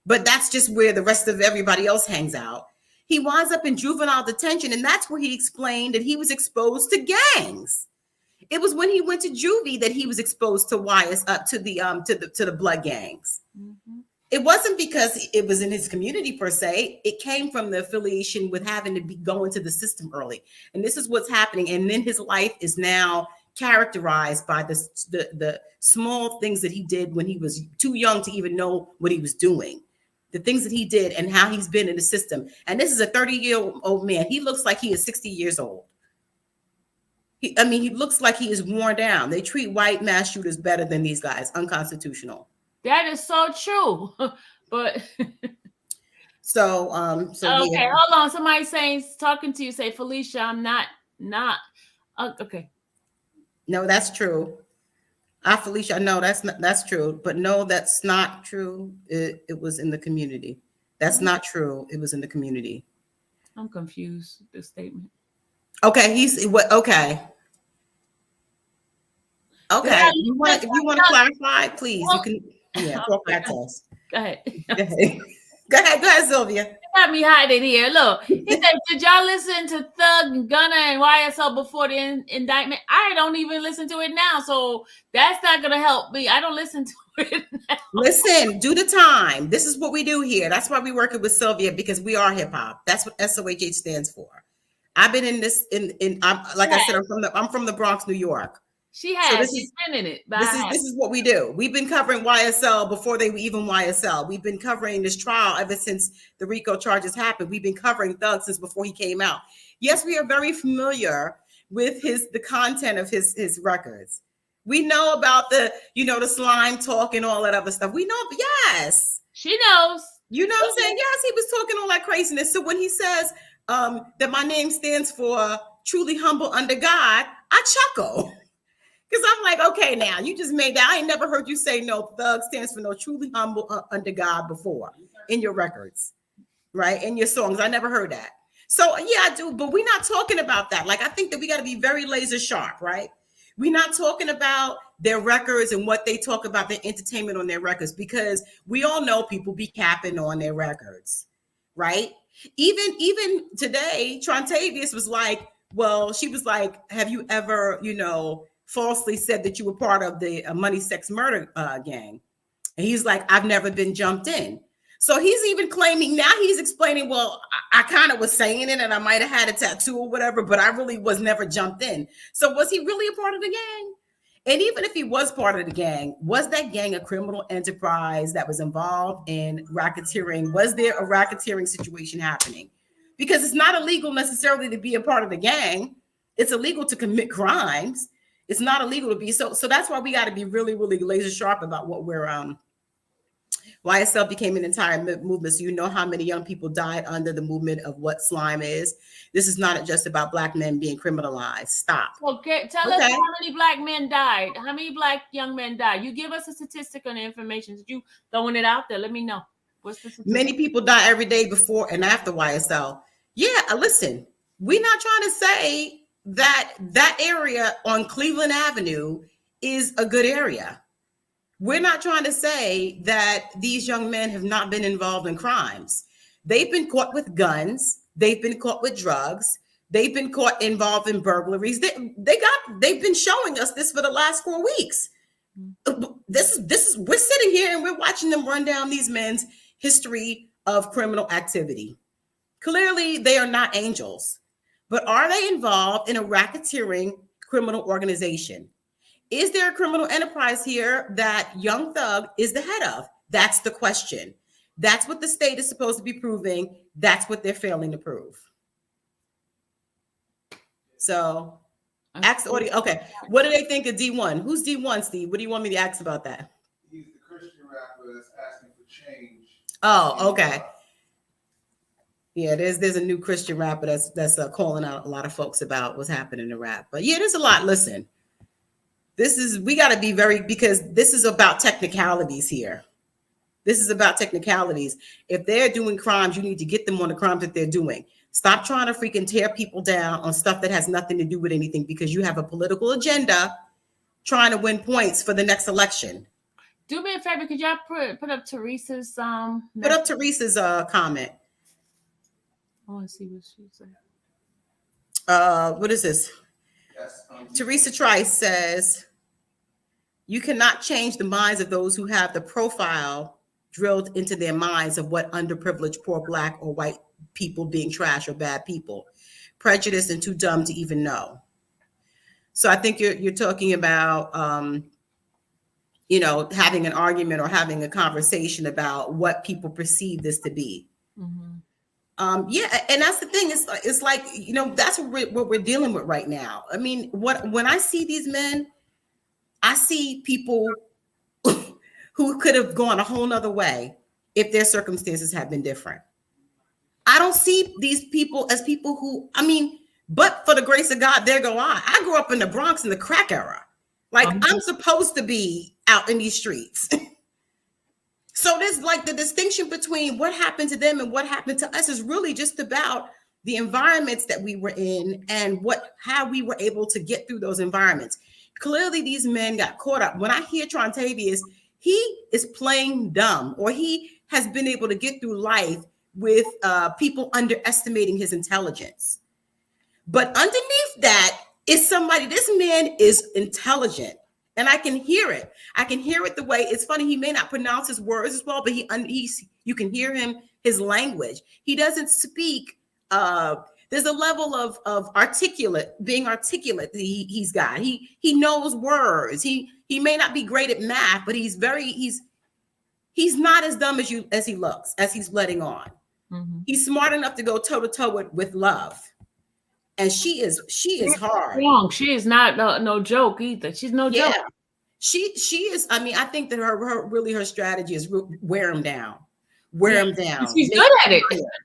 Speaker 1: but that's just where the rest of everybody else hangs out. He winds up in juvenile detention, and that's where he explained that he was exposed to gangs. It was when he went to juvie that he was exposed to the blood gangs. Mm-hmm. It wasn't because it was in his community per se. It came from the affiliation with having to go into the system early. And this is what's happening. And then his life is now characterized by the small things that he did when he was too young to even know what he was doing. The things that he did and how he's been in the system. And this is a 30-year-old man. He looks like he is 60 years old. He looks like he is worn down. They treat white mass shooters better than these guys. Unconstitutional.
Speaker 3: That is so true. But
Speaker 1: so
Speaker 3: okay,
Speaker 1: yeah.
Speaker 3: Hold on. Somebody talking to you, say, Felicia, I'm not okay.
Speaker 1: No, that's true. Felicia, no, that's true. But no, that's not true. It was in the community. That's not true. It was in the community.
Speaker 3: I'm confused, this statement.
Speaker 1: Okay, okay. Okay.
Speaker 3: Yeah,
Speaker 1: if you want to clarify, please, you can talk back to us.
Speaker 3: Go ahead.
Speaker 1: Go ahead, Sylvia.
Speaker 3: You got me hiding here. Look, he said, did y'all listen to Thug, Gunna, and YSL before the indictment? I don't even listen to it now, so that's not going to help me. I don't listen to it now. Listen,
Speaker 1: do the time. This is what we do here. That's why we work with Sylvia, because we are hip hop. That's what SOHH stands for. I've been in this, I said, I'm from the Bronx, New York.
Speaker 3: She's been in it.
Speaker 1: This is what we do. We've been covering YSL before they were even YSL. We've been covering this trial ever since the RICO charges happened. We've been covering Thug since before he came out. Yes, we are very familiar with the content of his records. We know about the slime talk and all that other stuff. We know, yes.
Speaker 3: She knows.
Speaker 1: You know what I'm saying? Yes, he was talking all that craziness. So when he says that my name stands for truly humble under God, I chuckle. Because I'm like, okay, now you just made that. I ain't never heard you say no, Thug stands for no truly humble under God before in your records, right? In your songs. I never heard that. So yeah, I do, but we're not talking about that. Like, I think that we got to be very laser sharp, right? We're not talking about their records and what they talk about, their entertainment on their records, because we all know people be capping on their records, right? Even today, Trontavius was like, well, she was like, have you ever, falsely said that you were part of the money, sex, murder gang? And he's like, I've never been jumped in. So he's even claiming, now he's explaining, well, I kind of was saying it and I might have had a tattoo or whatever, but I really was never jumped in. So was he really a part of the gang? And even if he was part of the gang, was that gang a criminal enterprise that was involved in racketeering? Was there a racketeering situation happening? Because it's not illegal necessarily to be a part of the gang. It's illegal to commit crimes. It's not illegal to be. So that's why we got to be really, really laser sharp about what we're YSL became an entire movement. So you know how many young people died under the movement of what slime is. This is not just about Black men being criminalized. Stop.
Speaker 3: Okay, tell us how many Black men died. How many Black young men died? You give us a statistic on the information. Did you throwing it out there? Let me know. What's the statistic? Many
Speaker 1: people die every day before and after YSL. Yeah, listen, we're not trying to say that area on Cleveland Avenue is a good area. We're not trying to say that these young men have not been involved in crimes. They've been caught with guns. They've been caught with drugs. They've been caught involved in burglaries. They've been showing us this for the last 4 weeks. This is we're sitting here and we're watching them run down these men's history of criminal activity. Clearly, they are not angels, but are they involved in a racketeering criminal organization? Is there a criminal enterprise here that Young Thug is the head of? That's the question. That's what the state is supposed to be proving. That's what they're failing to prove. So, ask the audience. Okay, what do they think of D1? Who's D1, Steve? What do you want me to ask about that?
Speaker 8: He's the Christian rapper that's asking for change.
Speaker 1: Oh, okay. Yeah, there's a new Christian rapper that's calling out a lot of folks about what's happening in rap. But yeah, there's a lot. Listen, we got to be because this is about technicalities here. This is about technicalities. If they're doing crimes, you need to get them on the crimes that they're doing. Stop trying to freaking tear people down on stuff that has nothing to do with anything because you have a political agenda trying to win points for the next election.
Speaker 3: Do me a favor, could y'all put up Teresa's
Speaker 1: Put up Teresa's comment.
Speaker 3: I want to see what she said.
Speaker 1: What is this? Teresa Trice says, you cannot change the minds of those who have the profile drilled into their minds of what underprivileged, poor, Black or white people being trash or bad people, prejudiced and too dumb to even know. So I think you're talking about, having an argument or having a conversation about what people perceive this to be.
Speaker 3: Mm-hmm.
Speaker 1: Yeah, and that's the thing. It's like that's what we're dealing with right now. I mean, when I see these men, I see people who could have gone a whole nother way if their circumstances had been different. I don't see these people as people who, but for the grace of God, there go I. I grew up in the Bronx in the crack era. Like I'm supposed to be out in these streets. So there's like the distinction between what happened to them and what happened to us is really just about the environments that we were in and how we were able to get through those environments. Clearly, these men got caught up. When I hear Trontavius, he is playing dumb, or he has been able to get through life with people underestimating his intelligence. But underneath that is this man is intelligent. And I can hear it. I can hear it the way it's funny. He may not pronounce his words as well, but you can hear his language. He doesn't speak. There's a level of being articulate that he's got. He knows words. He may not be great at math, but he's not as dumb as he looks, as he's letting on. Mm-hmm. He's smart enough to go toe to toe with love. And she is hard.
Speaker 3: Wrong. She is not no joke either. She's no joke.
Speaker 1: She is. I think that her strategy is wear him down.
Speaker 3: She's good at it.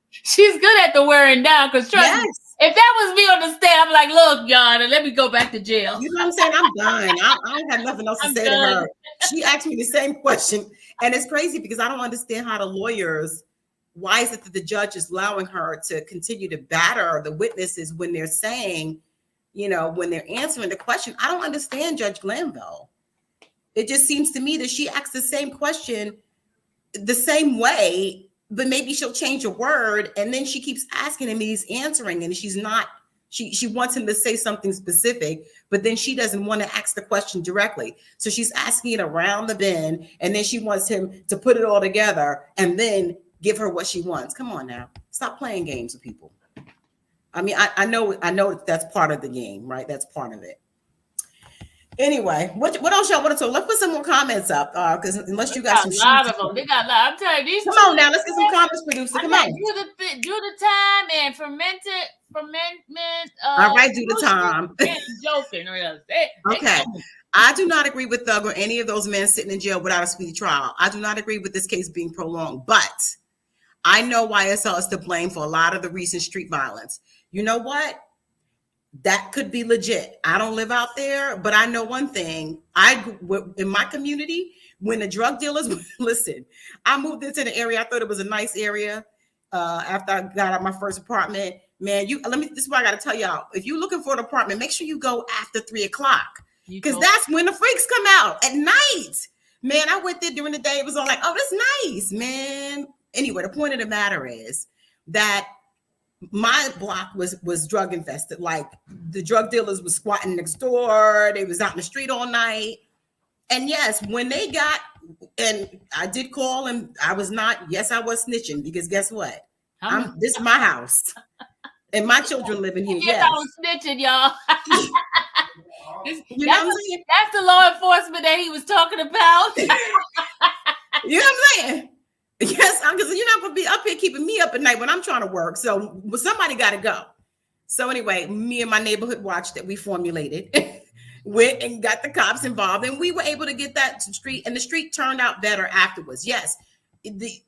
Speaker 3: She's good at the wearing down. Because trust me, if that was me on the stand, I'm like, look, y'all, let me go back to jail.
Speaker 1: You know what I'm saying? I'm done. I don't have nothing else to say to her. She asked me the same question, and it's crazy because I don't understand how the lawyers. Why is it that the judge is allowing her to continue to batter the witnesses when they're saying, when they're answering the question? I don't understand Judge Glanville. It just seems to me that she asks the same question the same way, but maybe she'll change a word. And then she keeps asking him, he's answering, and she's not, she wants him to say something specific, but then she doesn't want to ask the question directly. So she's asking it around the bend, and then she wants him to put it all together and then give her what she wants. Come on now. Stop playing games with people. I know that's part of the game, right? That's part of it. Anyway, what else y'all want to talk? Let's put some more comments up. Because unless you got some,
Speaker 3: a lot of them. They got a lot. I'm telling you, these.
Speaker 1: Come on now, let's get some comments, producer. Come on.
Speaker 3: Do the time and ferment.
Speaker 1: All right, do the time.
Speaker 3: Joking.
Speaker 1: Okay. I do not agree with Thug or any of those men sitting in jail without a speedy trial. I do not agree with this case being prolonged, but I know YSL is to blame for a lot of the recent street violence. You know what? That could be legit. I don't live out there, but I know one thing. In my community, when the drug dealers, listen, I moved into the area. I thought it was a nice area after I got out my first apartment. Man, this is what I got to tell y'all. If you're looking for an apartment, make sure you go after 3:00 because that's when the freaks come out at night. Man, I went there during the day. It was all like, oh, that's nice, man. Anyway, the point of the matter is that my block was drug infested. Like the drug dealers was squatting next door. They was out in the street all night. And yes, when they got, and I did call and I was snitching because guess what? This is my house and my children live in here.
Speaker 3: Yes, I was snitching, y'all.
Speaker 1: You know what I'm saying?
Speaker 3: That's the law enforcement that he was talking about.
Speaker 1: You know what I'm saying? Yes, because you're not going to be up here keeping me up at night when I'm trying to work. So somebody got to go. So anyway, me and my neighborhood watch that we formulated went and got the cops involved, and we were able to get that street, and the street turned out better afterwards. Yes,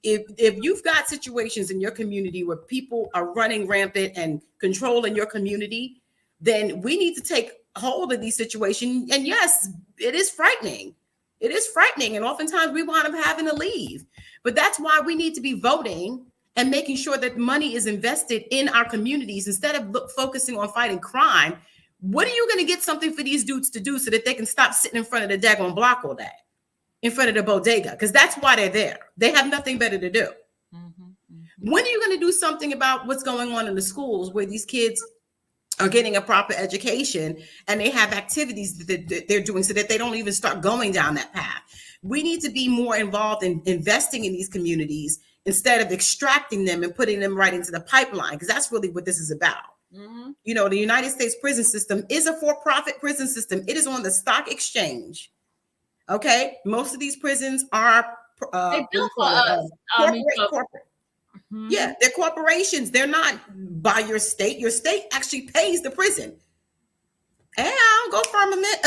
Speaker 1: if you've got situations in your community where people are running rampant and controlling your community, then we need to take hold of these situations. And yes, it is frightening. It is frightening. And oftentimes we wind up having to leave. But that's why we need to be voting and making sure that money is invested in our communities instead of focusing on fighting crime. What are you going to get something for these dudes to do so that they can stop sitting in front of the daggone block all day, in front of the bodega? Because that's why they're there. They have nothing better to do. When are you going to do something about what's going on in the schools where these kids are getting a proper education and they have activities that they're doing so that they don't even start going down that path? We need to be more involved in investing in these communities instead of extracting them and putting them right into the pipeline, because that's really what this is about. You know, the United States prison system is a for-profit prison system. It is on the stock exchange. Okay, most of these prisons are corporate. Yeah, they're corporations. They're not by your state. Your state actually pays the prison. Hey, I'll go firmament.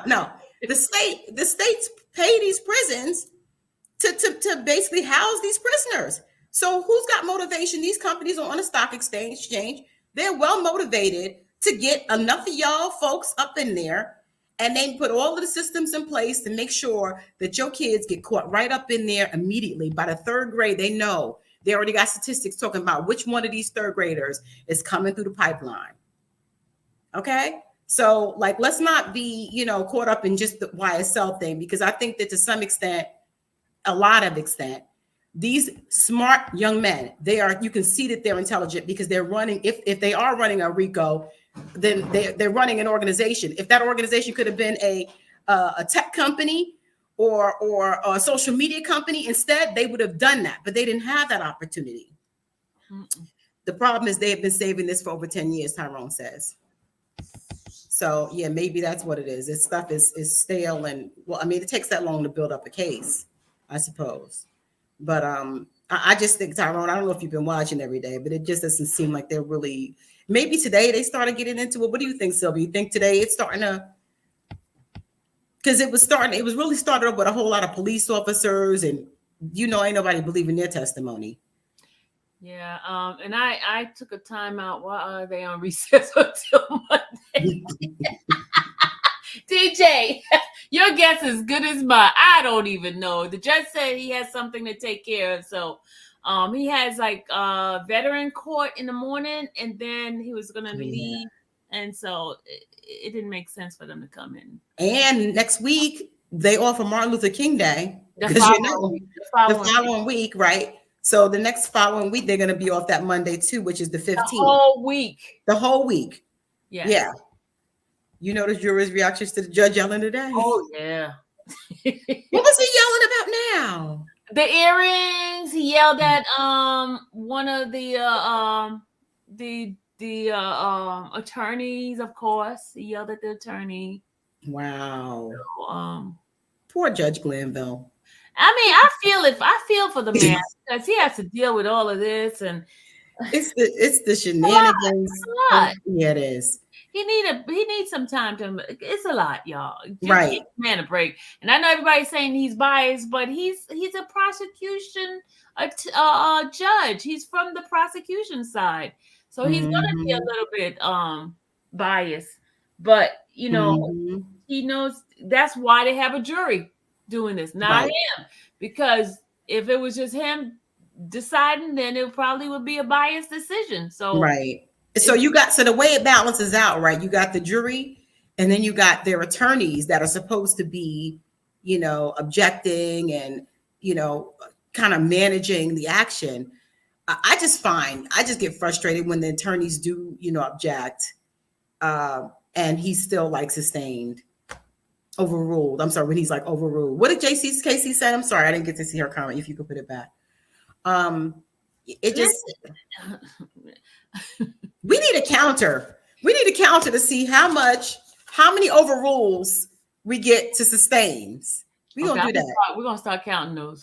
Speaker 1: No, the states pay these prisons to basically house these prisoners. So who's got motivation? These companies are on a stock exchange. They're well motivated to get enough of y'all folks up in there, and they put all of the systems in place to make sure that your kids get caught right up in there immediately. By the third grade, they know. They already got statistics talking about which one of these third graders is coming through the pipeline. Okay? So, like, let's not be, caught up in just the YSL thing, because I think that to some extent, a lot of extent, these smart young men, you can see that they're intelligent because they're running, if they are running a RICO, then they're running an organization. If that organization could have been a tech company or a social media company, instead they would have done that, but they didn't have that opportunity. The problem is they have been saving this for over 10 years, Tyrone says. So yeah, maybe that's what it is. This stuff is stale, and well, I mean, it takes that long to build up a case, I suppose. But I just think, Tyrone, I don't know if you've been watching every day, but it just doesn't seem like they're really. Maybe today they started getting into it. What do you think, Sylvia? You think today it's starting to? Because it was really started up with a whole lot of police officers, and ain't nobody believing their testimony.
Speaker 3: Yeah, and I took a time out. Why are they on recess until Monday? DJ, your guess is as good as mine. I don't even know. The judge said he has something to take care of, so he has like veteran court in the morning, and then he was gonna leave, and so it didn't make sense for them to come in. And
Speaker 1: next week they offer Martin Luther King Day,
Speaker 3: the
Speaker 1: following week, right? So the next following week they're gonna be off that Monday too, which is the 15th.
Speaker 3: The whole week.
Speaker 1: Yes. Yeah. You know the jury's reactions to the judge yelling today?
Speaker 3: Oh, yeah.
Speaker 1: What was he yelling about now?
Speaker 3: The earrings. He yelled at one of the attorneys, of course. He yelled at the attorney.
Speaker 1: Wow.
Speaker 3: So,
Speaker 1: poor Judge Glanville.
Speaker 3: I mean, I feel for the man because he has to deal with all of this, and
Speaker 1: it's the shenanigans.
Speaker 3: It's a lot.
Speaker 1: Yeah, it is.
Speaker 3: He needs some time to. It's a lot, y'all. Just
Speaker 1: right.
Speaker 3: Give the man a break. And I know everybody's saying he's biased, but he's a prosecution judge. He's from the prosecution side, so he's gonna be a little bit biased. But he knows that's why they have a jury doing this, not him. Because if it was just him deciding, then it probably would be a biased decision. So
Speaker 1: right. So the way it balances out, right? You got the jury, and then you got their attorneys that are supposed to be, objecting and, kind of managing the action. I just get frustrated when the attorneys do, object, and he's still like sustained, overruled. I'm sorry, when he's like overruled. What did Casey said? I'm sorry, I didn't get to see her comment. If you could put it back. We need a counter. We need a counter to see how many overrules we get to sustains. We're going to do that.
Speaker 3: We're going to start counting those.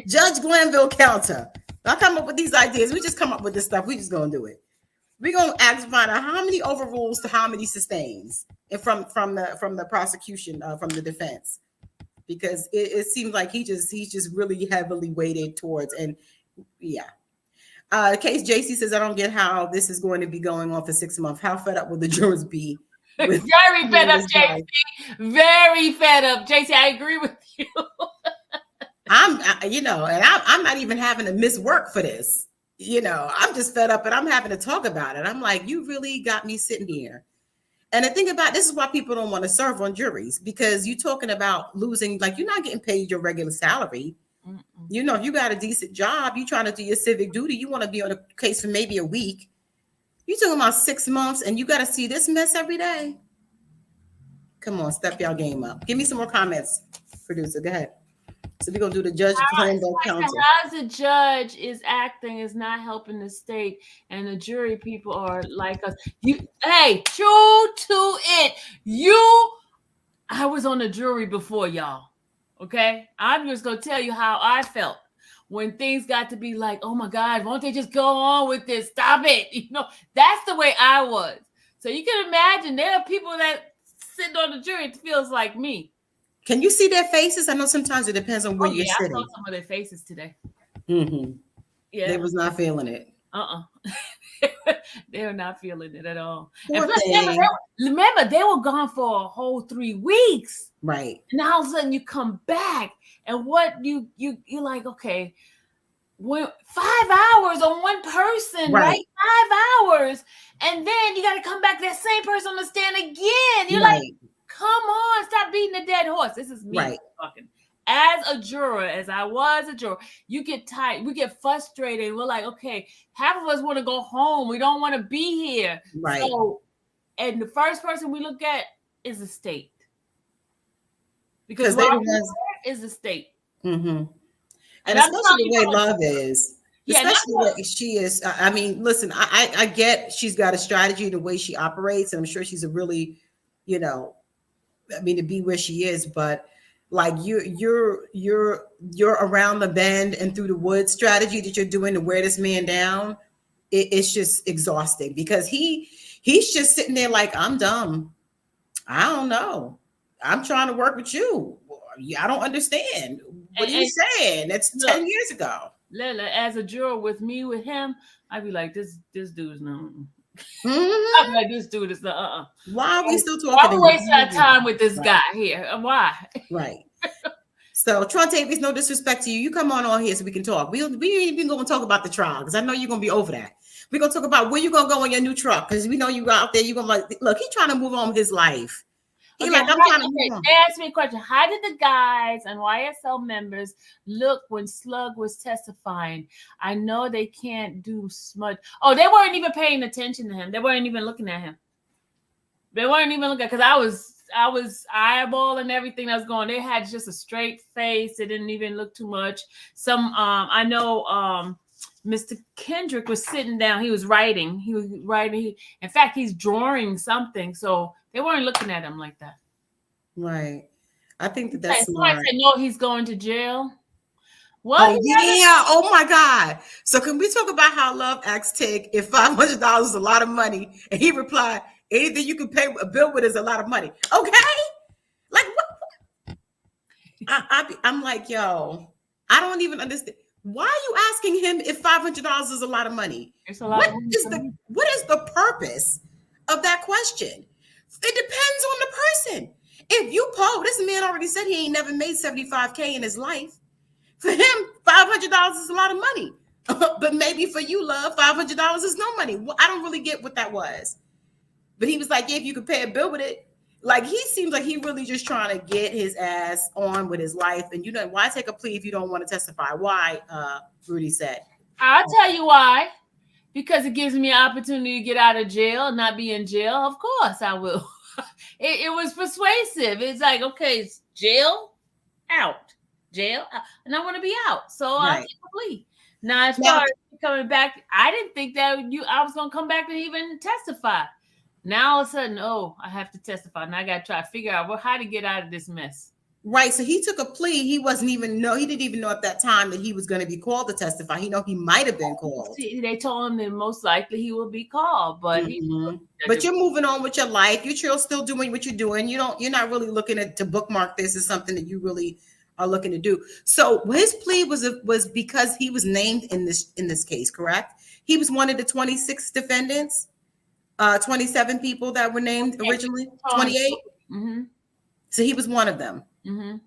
Speaker 1: Judge Glanville counter. I come up with these ideas. We just come up with this stuff. We just going to do it. We're going to find out how many overrules to how many sustains, and from the prosecution, from the defense. because it seems like he's just really heavily weighted towards, and yeah. Case JC says, I don't get how this is going to be going on for 6 months. How fed up will the jurors be?
Speaker 3: Very fed up, JC. Very fed up, JC. I agree with you.
Speaker 1: I'm not even having to miss work for this. I'm just fed up and I'm having to talk about it. I'm like, you really got me sitting here. And the thing about this is why people don't want to serve on juries, because you're talking about losing, like, you're not getting paid your regular salary. If you got a decent job, you're trying to do your civic duty, you want to be on a case for maybe a week. You're talking about 6 months and you got to see this mess every day. Come on, step y'all game up. Give me some more comments, producer. Go ahead. So we're going to do the judge counsel.
Speaker 3: How the judge is acting is not helping the state, and the jury people are like us. True to it. I was on the jury before y'all. Okay? I'm just going to tell you how I felt when things got to be like, oh my God, won't they just go on with this? Stop it. That's the way I was. So you can imagine there are people that sit on the jury, it feels like me.
Speaker 1: Can you see their faces? I know sometimes it depends on where you're sitting.
Speaker 3: I saw some of their faces today.
Speaker 1: Mm-hmm.
Speaker 3: Yeah.
Speaker 1: They was not feeling it.
Speaker 3: They were not feeling it at all.
Speaker 1: Poor
Speaker 3: And plus, remember, they were gone for a whole 3 weeks.
Speaker 1: Right.
Speaker 3: And all of a sudden you come back, and what you're like, okay, 5 hours on one person, right? 5 hours. And then you got to come back to that same person on the stand again. You're like, come on, stop beating the dead horse. This is me talking. As a juror, as I was a juror, you get tired. We get frustrated. We're like, okay, half of us want to go home. We don't want to be here.
Speaker 1: Right.
Speaker 3: So, and the first person we look at is the state. Because is the state.
Speaker 1: Mm-hmm. And especially the way Love is. Especially the way she is. I mean, listen, I get she's got a strategy, the way she operates, and I'm sure she's a really, to be where she is, but like you're around the bend and through the woods strategy that you're doing to wear this man down, it's just exhausting, because he's just sitting there like, I'm dumb. I don't know. I'm trying to work with you. I don't understand. What are you saying? That's 10 years ago. As a juror with him, I'd be like, this dude's no. I'd be like, this dude is the Why are we still talking?
Speaker 3: Why are we wasting our time with this guy here? Why?
Speaker 1: Right. So, Trontavius, no disrespect to you. You come on here so we can talk. We ain't even going to talk about the trial, because I know you're going to be over that. We're going to talk about where you're going to go in your new truck, because we know you out there. You're going to like, look, he's trying to move on with his life. I'm trying to move on.
Speaker 3: They asked me a question. How did the guys and YSL members look when Slug was testifying? I know they can't do much. Oh, they weren't even paying attention to him. They weren't even looking at him. They weren't even looking, because I was eyeballing everything that was going. They had just a straight face. They didn't even look too much. I know Mr. Kendrick was sitting down. He was writing. In fact, he's drawing something. So they weren't looking at him like that.
Speaker 1: Right. I think that's smart.
Speaker 3: Somebody said, no, he's going to jail. What?
Speaker 1: Oh, yeah. Oh, my God. So can we talk about how Love asked Tig if $500 is a lot of money? And he replied, anything you can pay a bill with is a lot of money. Okay. Like, what? I'm like, yo, I don't even understand. Why are you asking him if $500 is a lot of money?
Speaker 3: It's a lot of
Speaker 1: money. What is the purpose of that question? It depends on the person. If you this man already said he ain't never made $75K in his life. For him, $500 is a lot of money. But maybe for you, Love, $500 is no money. Well, I don't really get what that was. But he was like, yeah, if you could pay a bill with it. Like, he seems like he really just trying to get his ass on with his life. And why take a plea if you don't want to testify? Why, Rudy said.
Speaker 3: I'll tell you why. Because it gives me an opportunity to get out of jail and not be in jail. Of course I will. It was persuasive. It's like, okay, it's jail, out. Jail, out. And I want to be out. So I'll take a plea. Now, as far as coming back, I didn't think that I was going to come back and even testify. Now all of a sudden, I have to testify. Now I got to try to figure out how to get out of this mess.
Speaker 1: Right. So he took a plea. He didn't even know at that time that he was going to be called to testify. He might have been called.
Speaker 3: See, they told him that most likely he will be called, but
Speaker 1: but you're moving on with your life. You're still doing what you're doing. You're not really looking to bookmark this as something that you really are looking to do. So his plea was because he was named in this case, correct? He was one of the 26 defendants, 27 people that were named originally, 28.
Speaker 3: Mm-hmm.
Speaker 1: So he was one of them.
Speaker 3: Mm-hmm.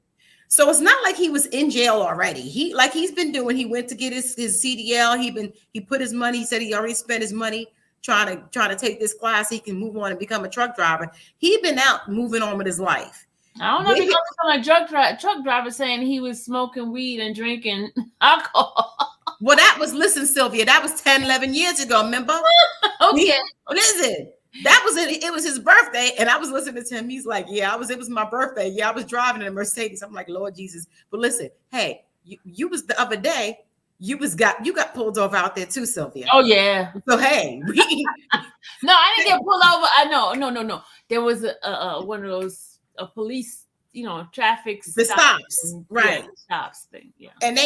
Speaker 1: So it's not like he was in jail already. He's been doing. He went to get his CDL. He put his money. He said he already spent his money trying to take this class. So he can move on and become a truck driver. He'd been out moving on with his life.
Speaker 3: I don't know if he got a truck driver saying he was smoking weed and drinking alcohol.
Speaker 1: Well, listen, Sylvia, that was 10, 11 years ago. Remember?
Speaker 3: Okay.
Speaker 1: Listen. That was it. It was his birthday, and I was listening to him. He's like, "Yeah, it was my birthday. Yeah, I was driving in a Mercedes." I'm like, "Lord Jesus!" But listen, hey, you was the other day. You got pulled over out there too, Sylvia.
Speaker 3: Oh yeah.
Speaker 1: So hey,
Speaker 3: no, I didn't get pulled over. No. There was a one of those police, traffic
Speaker 1: stops, right?
Speaker 3: Stops thing, yeah.
Speaker 1: And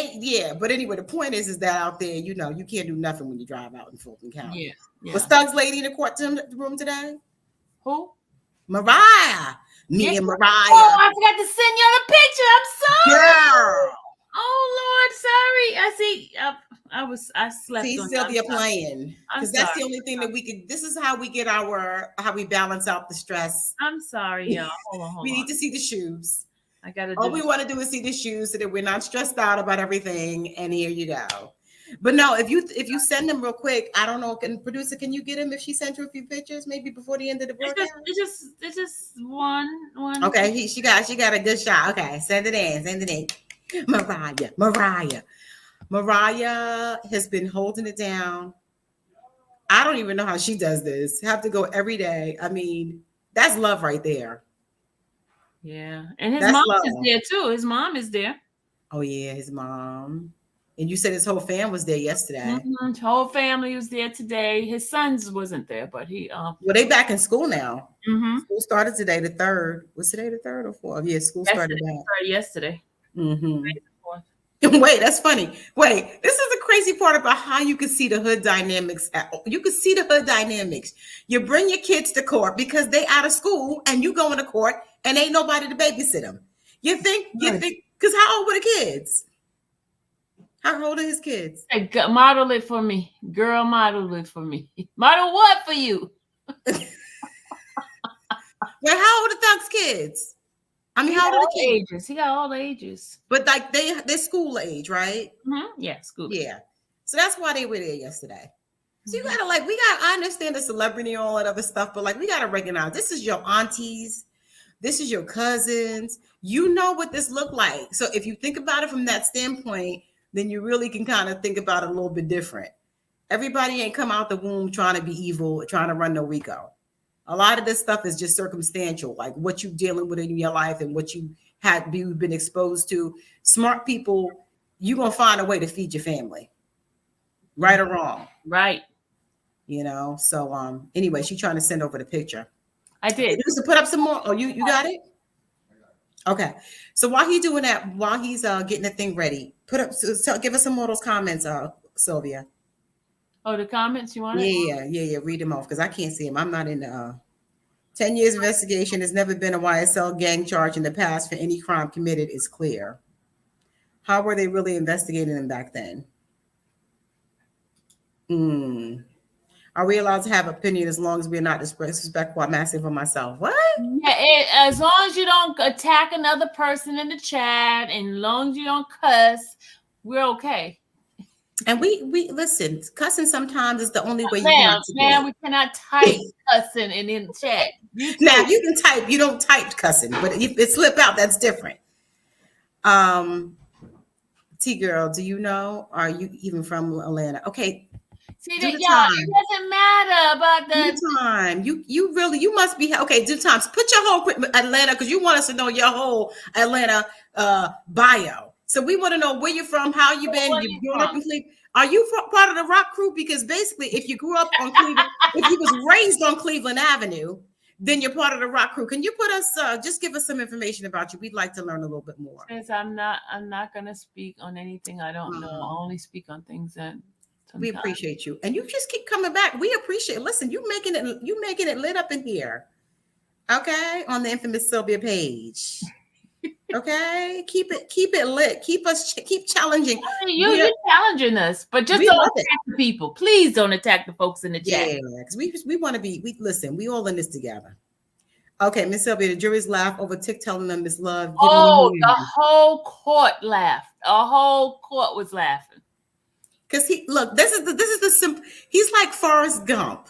Speaker 1: but anyway, the point is that out there, you can't do nothing when you drive out in Fulton County.
Speaker 3: Yeah.
Speaker 1: Was Thug's lady in the courtroom today?
Speaker 3: Who?
Speaker 1: Mariah. Me and Mariah.
Speaker 3: Oh, I forgot to send you the picture. I'm sorry.
Speaker 1: Girl.
Speaker 3: Oh Lord, sorry. I see. I slept.
Speaker 1: See Sylvia playing because that's the only thing that we could. This is how we get how we balance out the stress.
Speaker 3: I'm sorry, y'all. Hold on.
Speaker 1: We need to see the shoes.
Speaker 3: I gotta.
Speaker 1: All we want to do is see the shoes so that we're not stressed out about everything. And here you go. But no, if you send them real quick, I don't know. Producer, can you get him if she sent you a few pictures, maybe before the end of the broadcast?
Speaker 3: It's just one.
Speaker 1: Okay, she got a good shot. Okay, send it in. Mariah has been holding it down. I don't even know how she does this. Have to go every day. I mean, that's love right there.
Speaker 3: Yeah, and his mom is there too. His mom is there.
Speaker 1: Oh yeah, his mom. And you said his whole family was there yesterday.
Speaker 3: Mm-hmm. His whole family was there today. His sons wasn't there, but he.
Speaker 1: Well, they back in school now.
Speaker 3: Mm-hmm.
Speaker 1: School started today, the 3rd. Was today the 3rd or 4th? Yeah, school started back.
Speaker 3: Yesterday.
Speaker 1: Mm-hmm. Wait, that's funny. Wait, this is the crazy part about how you can see the hood dynamics. You can see the hood dynamics. You bring your kids to court because they out of school, and you go into court, and ain't nobody to babysit them. You think, because how old were the kids? How old are his kids?
Speaker 3: Hey, model it for me. Girl, model it for me. Model what for you?
Speaker 1: Wait, how old are Thug's kids? I mean, how old are the kids?
Speaker 3: Ages. He got all the ages.
Speaker 1: But like they're school age, right?
Speaker 3: Mm-hmm. Yeah, school.
Speaker 1: Yeah. So that's why they were there yesterday. So you gotta I understand the celebrity and all that other stuff, but we gotta recognize this is your aunties, this is your cousins. You know what this looked like. So if you think about it from that standpoint, then you really can kind of think about it a little bit different. Everybody ain't come out the womb trying to be evil, trying to run no Rico. A lot of this stuff is just circumstantial, like what you're dealing with in your life and what you've been exposed to. Smart people, you're going to find a way to feed your family. Right or wrong.
Speaker 3: Right.
Speaker 1: So anyway, she's trying to send over the picture.
Speaker 3: I did.
Speaker 1: Just to put up some more. Oh, you got it? Okay. So while he's doing that, while he's getting the thing ready, give us some more of those comments, Sylvia.
Speaker 3: Oh, the comments you want?
Speaker 1: Yeah. Read them off because I can't see them. I'm not in the 10 years investigation. There's never been a YSL gang charge in the past for any crime committed is clear. How were they really investigating them back then? Are we allowed to have opinion as long as we're not disrespectful? I'm asking for myself. What?
Speaker 3: Yeah, as long as you don't attack another person in the chat, and as long as you don't cuss, we're okay.
Speaker 1: And we listen. Cussing sometimes is the only way you
Speaker 3: can. Man, we cannot type cussing in the chat.
Speaker 1: Now you can type. You don't type cussing, but if it slip out, that's different. T girl, do you know? Are you even from Atlanta? Okay.
Speaker 3: See that, y'all, it doesn't matter about the
Speaker 1: time. You must be okay. Do times. Put your whole Atlanta because you want us to know your whole Atlanta bio. So we want to know where you're from, how you been. You grew up in Cleveland. Are you part of the rock crew? Because basically, if you grew up on Cleveland, if you was raised on Cleveland Avenue, then you're part of the rock crew. Can you put us, just give us some information about you? We'd like to learn a little bit more.
Speaker 3: Since I'm not gonna speak on anything I don't know. I'll only speak on things that
Speaker 1: we appreciate you. And you just keep coming back. We appreciate it. Listen, you making it lit up in here. Okay, on the infamous Sylvia page. Okay, keep it lit. Keep challenging.
Speaker 3: You're challenging us, but just don't attack the people. Please don't attack the folks in the chat.
Speaker 1: Yeah, because we want to be. Listen. We all in this together. Okay, Miss Sylvia, the jury's laugh over Tick telling them Miss Love.
Speaker 3: The whole court laughed. A whole court was laughing.
Speaker 1: Because this is the simple. He's like Forrest Gump.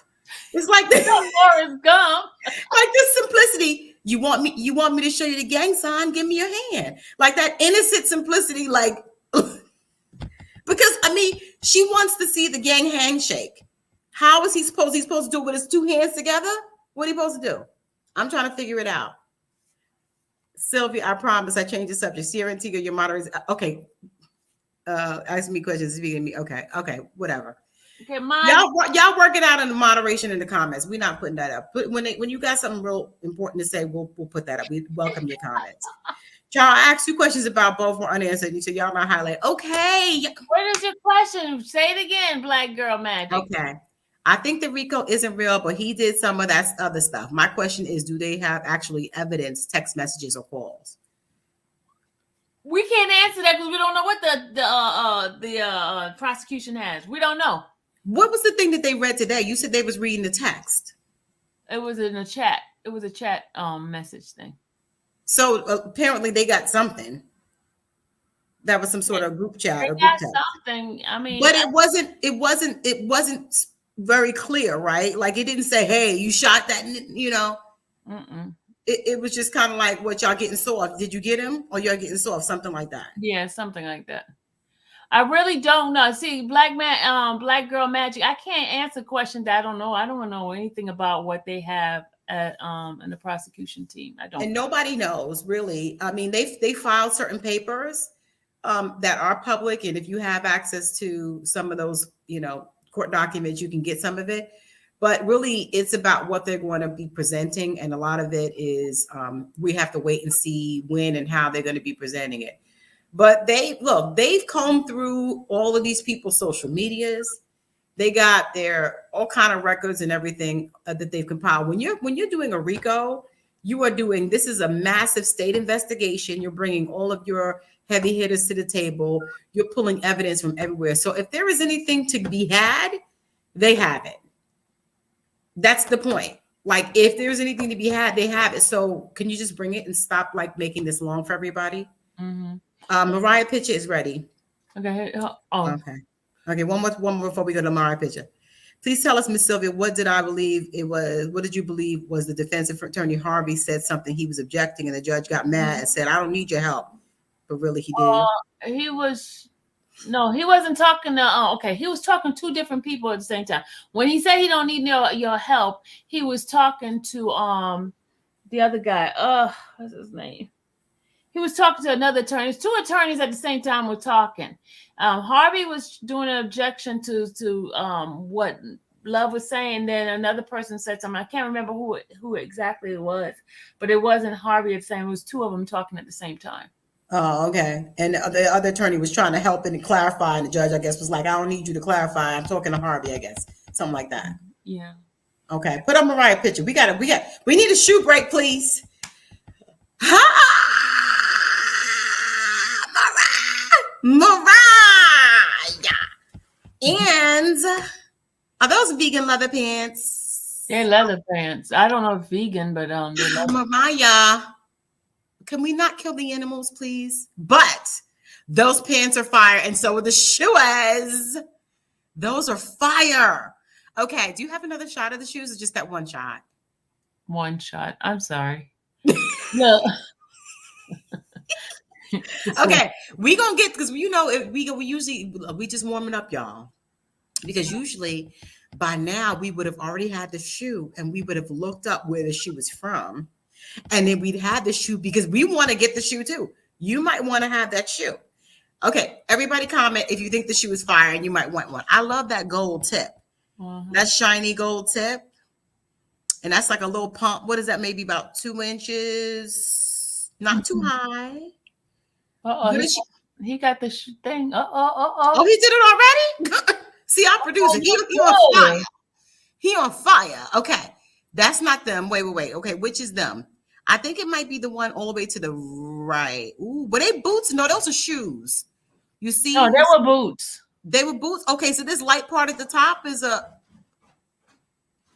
Speaker 1: It's like this.
Speaker 3: Forrest Gump.
Speaker 1: Like this simplicity. You want me to show you the gang sign? Give me your hand. Like that innocent simplicity. Like, because I mean, she wants to see the gang handshake. How is he supposed? He's supposed to do it with his two hands together? What are you supposed to do? I'm trying to figure it out. Sylvia, I promise I changed the subject. Sierra and Tiga, your moderators. Okay. Ask me questions, speaking to me. Okay, whatever.
Speaker 3: Okay,
Speaker 1: y'all work it out in the moderation in the comments. We're not putting that up. But when you got something real important to say, we'll put that up. We welcome your comments. Y'all, I asked 2 questions about both were unanswered. You said y'all not highlight. Okay.
Speaker 3: What is your question? Say it again, Black Girl Magic.
Speaker 1: Okay. I think the RICO isn't real, but he did some of that other stuff. My question is, do they have actually evidence, text messages or calls?
Speaker 3: We can't answer that because we don't know what the prosecution has. We don't know.
Speaker 1: What was the thing that they read today? You said they was reading the text.
Speaker 3: It was in a chat. It was a chat message thing.
Speaker 1: So apparently they got something. That was some sort of group chat.
Speaker 3: They
Speaker 1: or group
Speaker 3: got
Speaker 1: text.
Speaker 3: something. I mean,
Speaker 1: but it wasn't very clear, right? Like it didn't say, "Hey, you shot that," you know. It was just kind of like, what y'all getting soft? Did you get him, or y'all getting soft? Something like that.
Speaker 3: Yeah, something like that. I really don't know. See, Black Girl Magic. I can't answer questions that I don't know. I don't know anything about what they have at in the prosecution team. I don't.
Speaker 1: And nobody knows really. I mean, they filed certain papers that are public, and if you have access to some of those, court documents, you can get some of it. But really, it's about what they're going to be presenting, and a lot of it is we have to wait and see when and how they're going to be presenting it. But they've combed through all of these people's social medias. They got their all kind of records and everything that they've compiled. When you're doing a RICO, this is a massive state investigation. You're bringing all of your heavy hitters to the table. You're pulling evidence from everywhere. So if there is anything to be had, they have it. That's the point. Like if there's anything to be had, they have it. So can you just bring it and stop like making this long for everybody?
Speaker 3: Mm-hmm.
Speaker 1: Mariah picture is ready.
Speaker 3: Okay.
Speaker 1: Okay. One more before we go to Mariah picture. Please tell us, Miss Sylvia, what did you believe was the defense attorney Harvey said something he was objecting and the judge got mad and said, "I don't need your help." But really he did.
Speaker 3: He wasn't talking to he was talking to 2 different people at the same time. When he said he don't need your help, he was talking to the other guy. What's his name? He was talking to another attorney. 2 attorneys at the same time were talking. Harvey was doing an objection to what Love was saying. Then another person said something. I can't remember who exactly it was, but it wasn't Harvey saying. It was 2 of them talking at the same time.
Speaker 1: Oh, okay. And the other attorney was trying to help and clarify, and the judge, I guess, was like, "I don't need you to clarify. I'm talking to Harvey," I guess. Something like that. Yeah. Okay. Put up Mariah picture. We need a shoe break, please. Mariah. And are those vegan leather pants?
Speaker 3: They're leather pants. I don't know if vegan, but
Speaker 1: Mariah, can we not kill the animals, please? But those pants are fire, and so are the shoes. Those are fire. Okay, do you have another shot of the shoes, or just that one shot?
Speaker 3: One shot. I'm sorry. No.
Speaker 1: Okay, we gonna get, because we just warming up, y'all, because usually by now we would have already had the shoe and we would have looked up where the shoe was from, and then we'd had the shoe because we want to get the shoe too. You might want to have that shoe. Okay, everybody comment if you think the shoe is fire and you might want one. I love that gold tip. That shiny gold tip And that's like a little pump. What is that? Maybe about 2 inches. Not too high.
Speaker 3: Uh-oh, he got the thing.
Speaker 1: Oh, he did it already? See, our producer. He on fire. He on fire. Okay. That's not them. Wait. Okay, which is them? I think it might be the one all the way to the right. Ooh, were they boots? No, those are shoes. You see?
Speaker 3: No, they were boots.
Speaker 1: They were boots. Okay, so this light part at the top is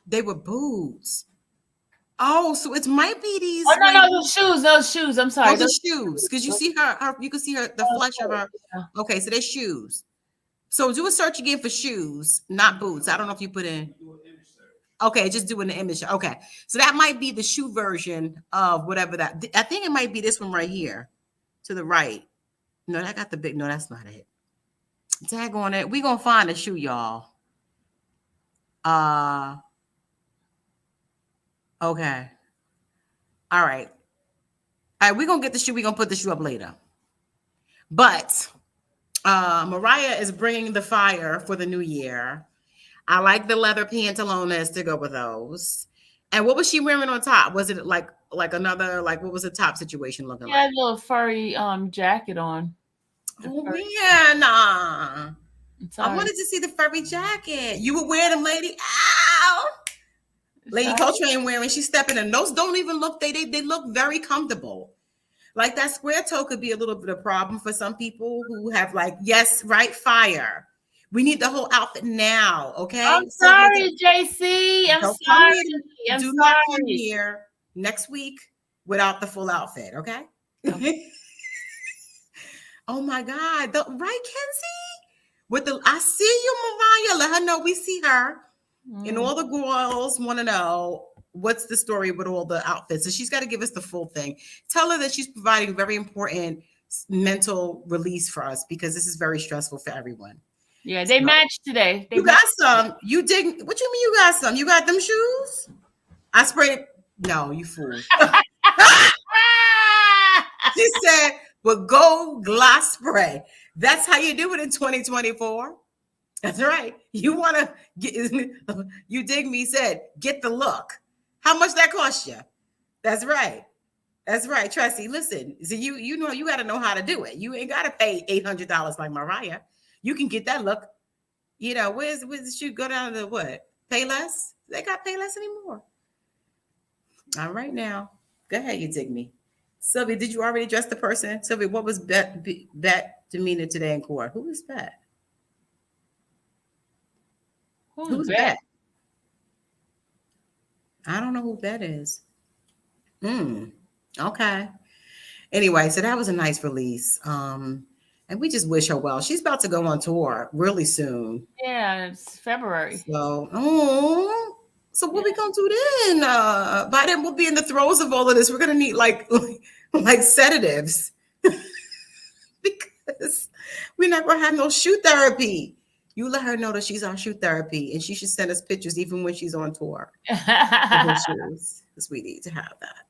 Speaker 1: they were boots. Oh, so it might be these.
Speaker 3: Oh no, those shoes. I'm sorry.
Speaker 1: Those are shoes. Because you see her, you can see the flesh of her. Okay, so they're shoes. So do a search again for shoes, not boots. I don't know if you put in. Okay, just doing the image. Okay, so that might be the shoe version of whatever that. I think it might be this one right here, to the right. No, that got the big. No, that's not it. Tag on it. We gonna find a shoe, y'all. Okay. All right. We're gonna get the shoe. We're gonna put the shoe up later. But Mariah is bringing the fire for the new year. I like the leather pantalones to go with those. And what was she wearing on top? Was it like another, like, what was the top situation looking
Speaker 3: She had
Speaker 1: like?
Speaker 3: a little furry jacket on.
Speaker 1: Oh man, nah.
Speaker 3: Sorry.
Speaker 1: I wanted to see the furry jacket. You would wear them, lady. Ow. Lady Coltrane wearing, she's stepping in. Those don't even look, they look very comfortable. Like that square toe could be a little bit of a problem for some people who have like, yes, right, fire. We need the whole outfit now, okay?
Speaker 3: I'm sorry, JC. I'm sorry.
Speaker 1: Do not come here next week without the full outfit, okay? Oh my God. Right, Kenzie? I see you, Mariah. Let her know we see her. And all the girls want to know what's the story with all the outfits. So she's got to give us the full thing. Tell her that she's providing very important mental release for us because this is very stressful for everyone.
Speaker 3: Yeah, they matched today.
Speaker 1: You got some. You dig? What you mean you got some? You got them shoes? I sprayed. No, you fool. She said, "With gold gloss spray." That's how you do it in 2024. That's right. You want to get, you dig me, said, get the look. How much that cost you? That's right. That's right. Tracy, listen. So you know, you got to know how to do it. You ain't got to pay $800 like Mariah. You can get that look. You know, where's the shoe go down to what? Pay less? They got pay less anymore. All right now. Go ahead, you dig me. Sylvia, did you already address the person? Sylvia, what was Bet demeanor today in court? Who is Bet? Who's Bet? I don't know who Bet is. Okay. Anyway, so that was a nice release. And we just wish her well. She's about to go on tour really soon.
Speaker 3: Yeah, it's February.
Speaker 1: So what we gonna do then? By then we'll be in the throes of all of this. We're gonna need like sedatives because we're not gonna have no shoe therapy. You let her know that she's on shoe therapy, and she should send us pictures even when she's on tour. Because we need to have that.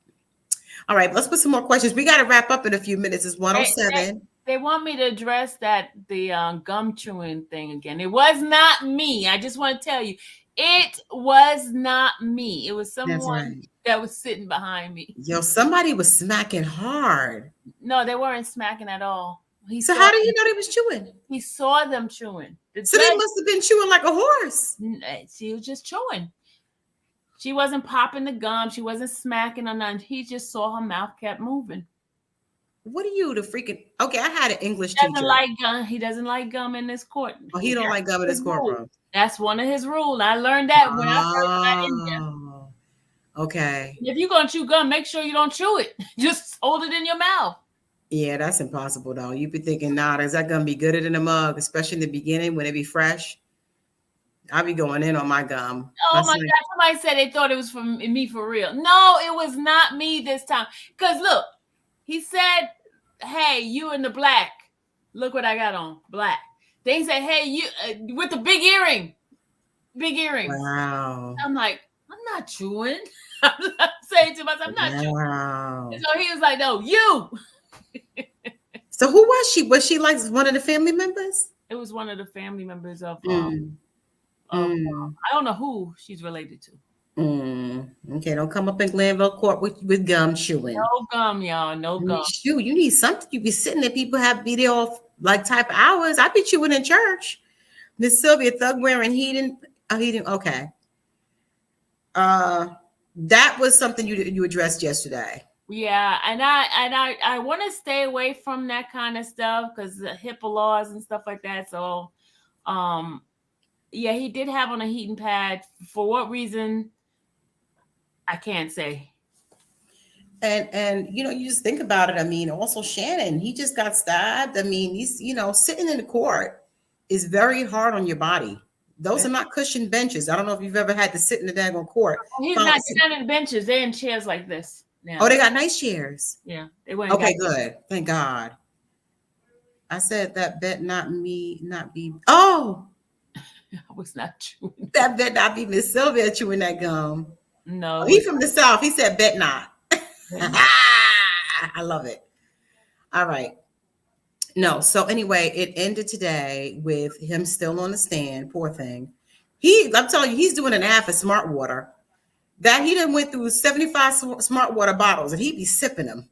Speaker 1: All right, let's put some more questions. We got to wrap up in a few minutes. It's 1:07.
Speaker 3: They want me to address the gum chewing thing again. It was not me. I just want to tell you, it was not me. It was someone that was sitting behind me.
Speaker 1: Yo, somebody was smacking hard.
Speaker 3: No, they weren't smacking at all.
Speaker 1: So how do you know they was chewing?
Speaker 3: He saw them chewing.
Speaker 1: So they must have been chewing like a horse.
Speaker 3: She was just chewing. She wasn't popping the gum. She wasn't smacking or nothing. He just saw her mouth kept moving.
Speaker 1: What are you, the freaking? Okay, I had an English teacher.
Speaker 3: He doesn't like gum in this court.
Speaker 1: Oh, he don't like gum in his courtroom.
Speaker 3: That's one of his rules. I learned that when I first got in there.
Speaker 1: Okay.
Speaker 3: If you're gonna chew gum, make sure you don't chew it. Just hold it in your mouth.
Speaker 1: Yeah, that's impossible though. You'd be thinking, nah, is that gonna be good in the mug, especially in the beginning when it be fresh? I'll be going in on my gum.
Speaker 3: Oh my God, somebody said they thought it was from me for real. No, it was not me this time. Because look, he said, hey, you in the black. Look what I got on, black. They said, hey, you with the big earring. Big earring.
Speaker 1: Wow.
Speaker 3: I'm like, I'm not chewing. I'm saying to myself, I'm not chewing. And so he was like, no, you.
Speaker 1: So who was she? Was she like one of the family members?
Speaker 3: It was one of the family members of I don't know who she's related to.
Speaker 1: Okay, don't come up in Glanville Court with gum chewing.
Speaker 3: No gum, y'all. No gum.
Speaker 1: Shoot, you need something. You be sitting there. People have to be there off like type of hours. I be chewing in church. Miss Sylvia, thug wearing heating. Okay. That was something you addressed yesterday.
Speaker 3: Yeah, and I want to stay away from that kind of stuff because the HIPAA laws and stuff like that. So, yeah, he did have on a heating pad. For what reason? I can't say.
Speaker 1: And you just think about it. I mean, also Shannon, he just got stabbed. I mean, he's sitting in the court is very hard on your body. Those are not cushioned benches. I don't know if you've ever had to sit in the daggone court.
Speaker 3: He's not sitting in benches. They're in chairs like this. Now.
Speaker 1: Oh, they got nice chairs.
Speaker 3: Yeah, they went.
Speaker 1: Okay, good. Thank God. I said that bet not be. Oh,
Speaker 3: I was not chewing.
Speaker 1: That bet not be Miss Sylvia chewing that gum.
Speaker 3: No,
Speaker 1: he's from the South. He said bet not. I love it. All right. No, so anyway, it ended today with him still on the stand. Poor thing. I'm telling you, he's doing an ad for Smart Water. That he done went through 75 Smart Water bottles, and he'd be sipping them.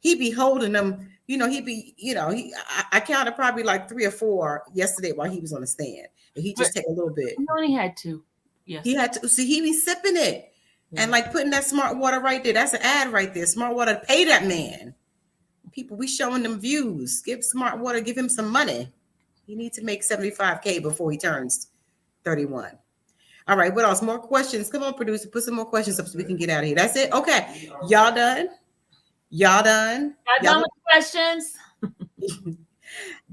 Speaker 1: He'd be holding them. I counted probably like 3 or 4 yesterday while he was on the stand. And he just take a little bit.
Speaker 3: He only had 2. Yes.
Speaker 1: He had to. See, he be sipping it. And like putting that Smart Water right there. That's an ad right there. Smart Water, pay that man. People, we showing them views. Give Smart Water, give him some money. He needs to make $75K before he turns 31. All right, what else? More questions. Come on, producer, put some more questions up so we can get out of here. That's it? Okay. Y'all done? Y'all done?
Speaker 3: Y'all done with the questions?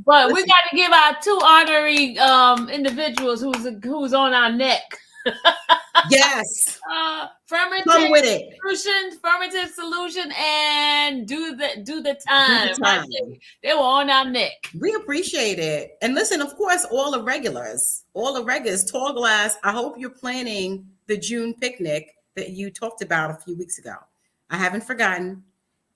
Speaker 3: But we got to give our 2 honorary individuals who's on our neck.
Speaker 1: Yes.
Speaker 3: Affirmative solution, and do the time. They were on our neck.
Speaker 1: We appreciate it. And listen, of course, all the regulars, Tall Glass. I hope you're planning the June picnic that you talked about a few weeks ago. I haven't forgotten.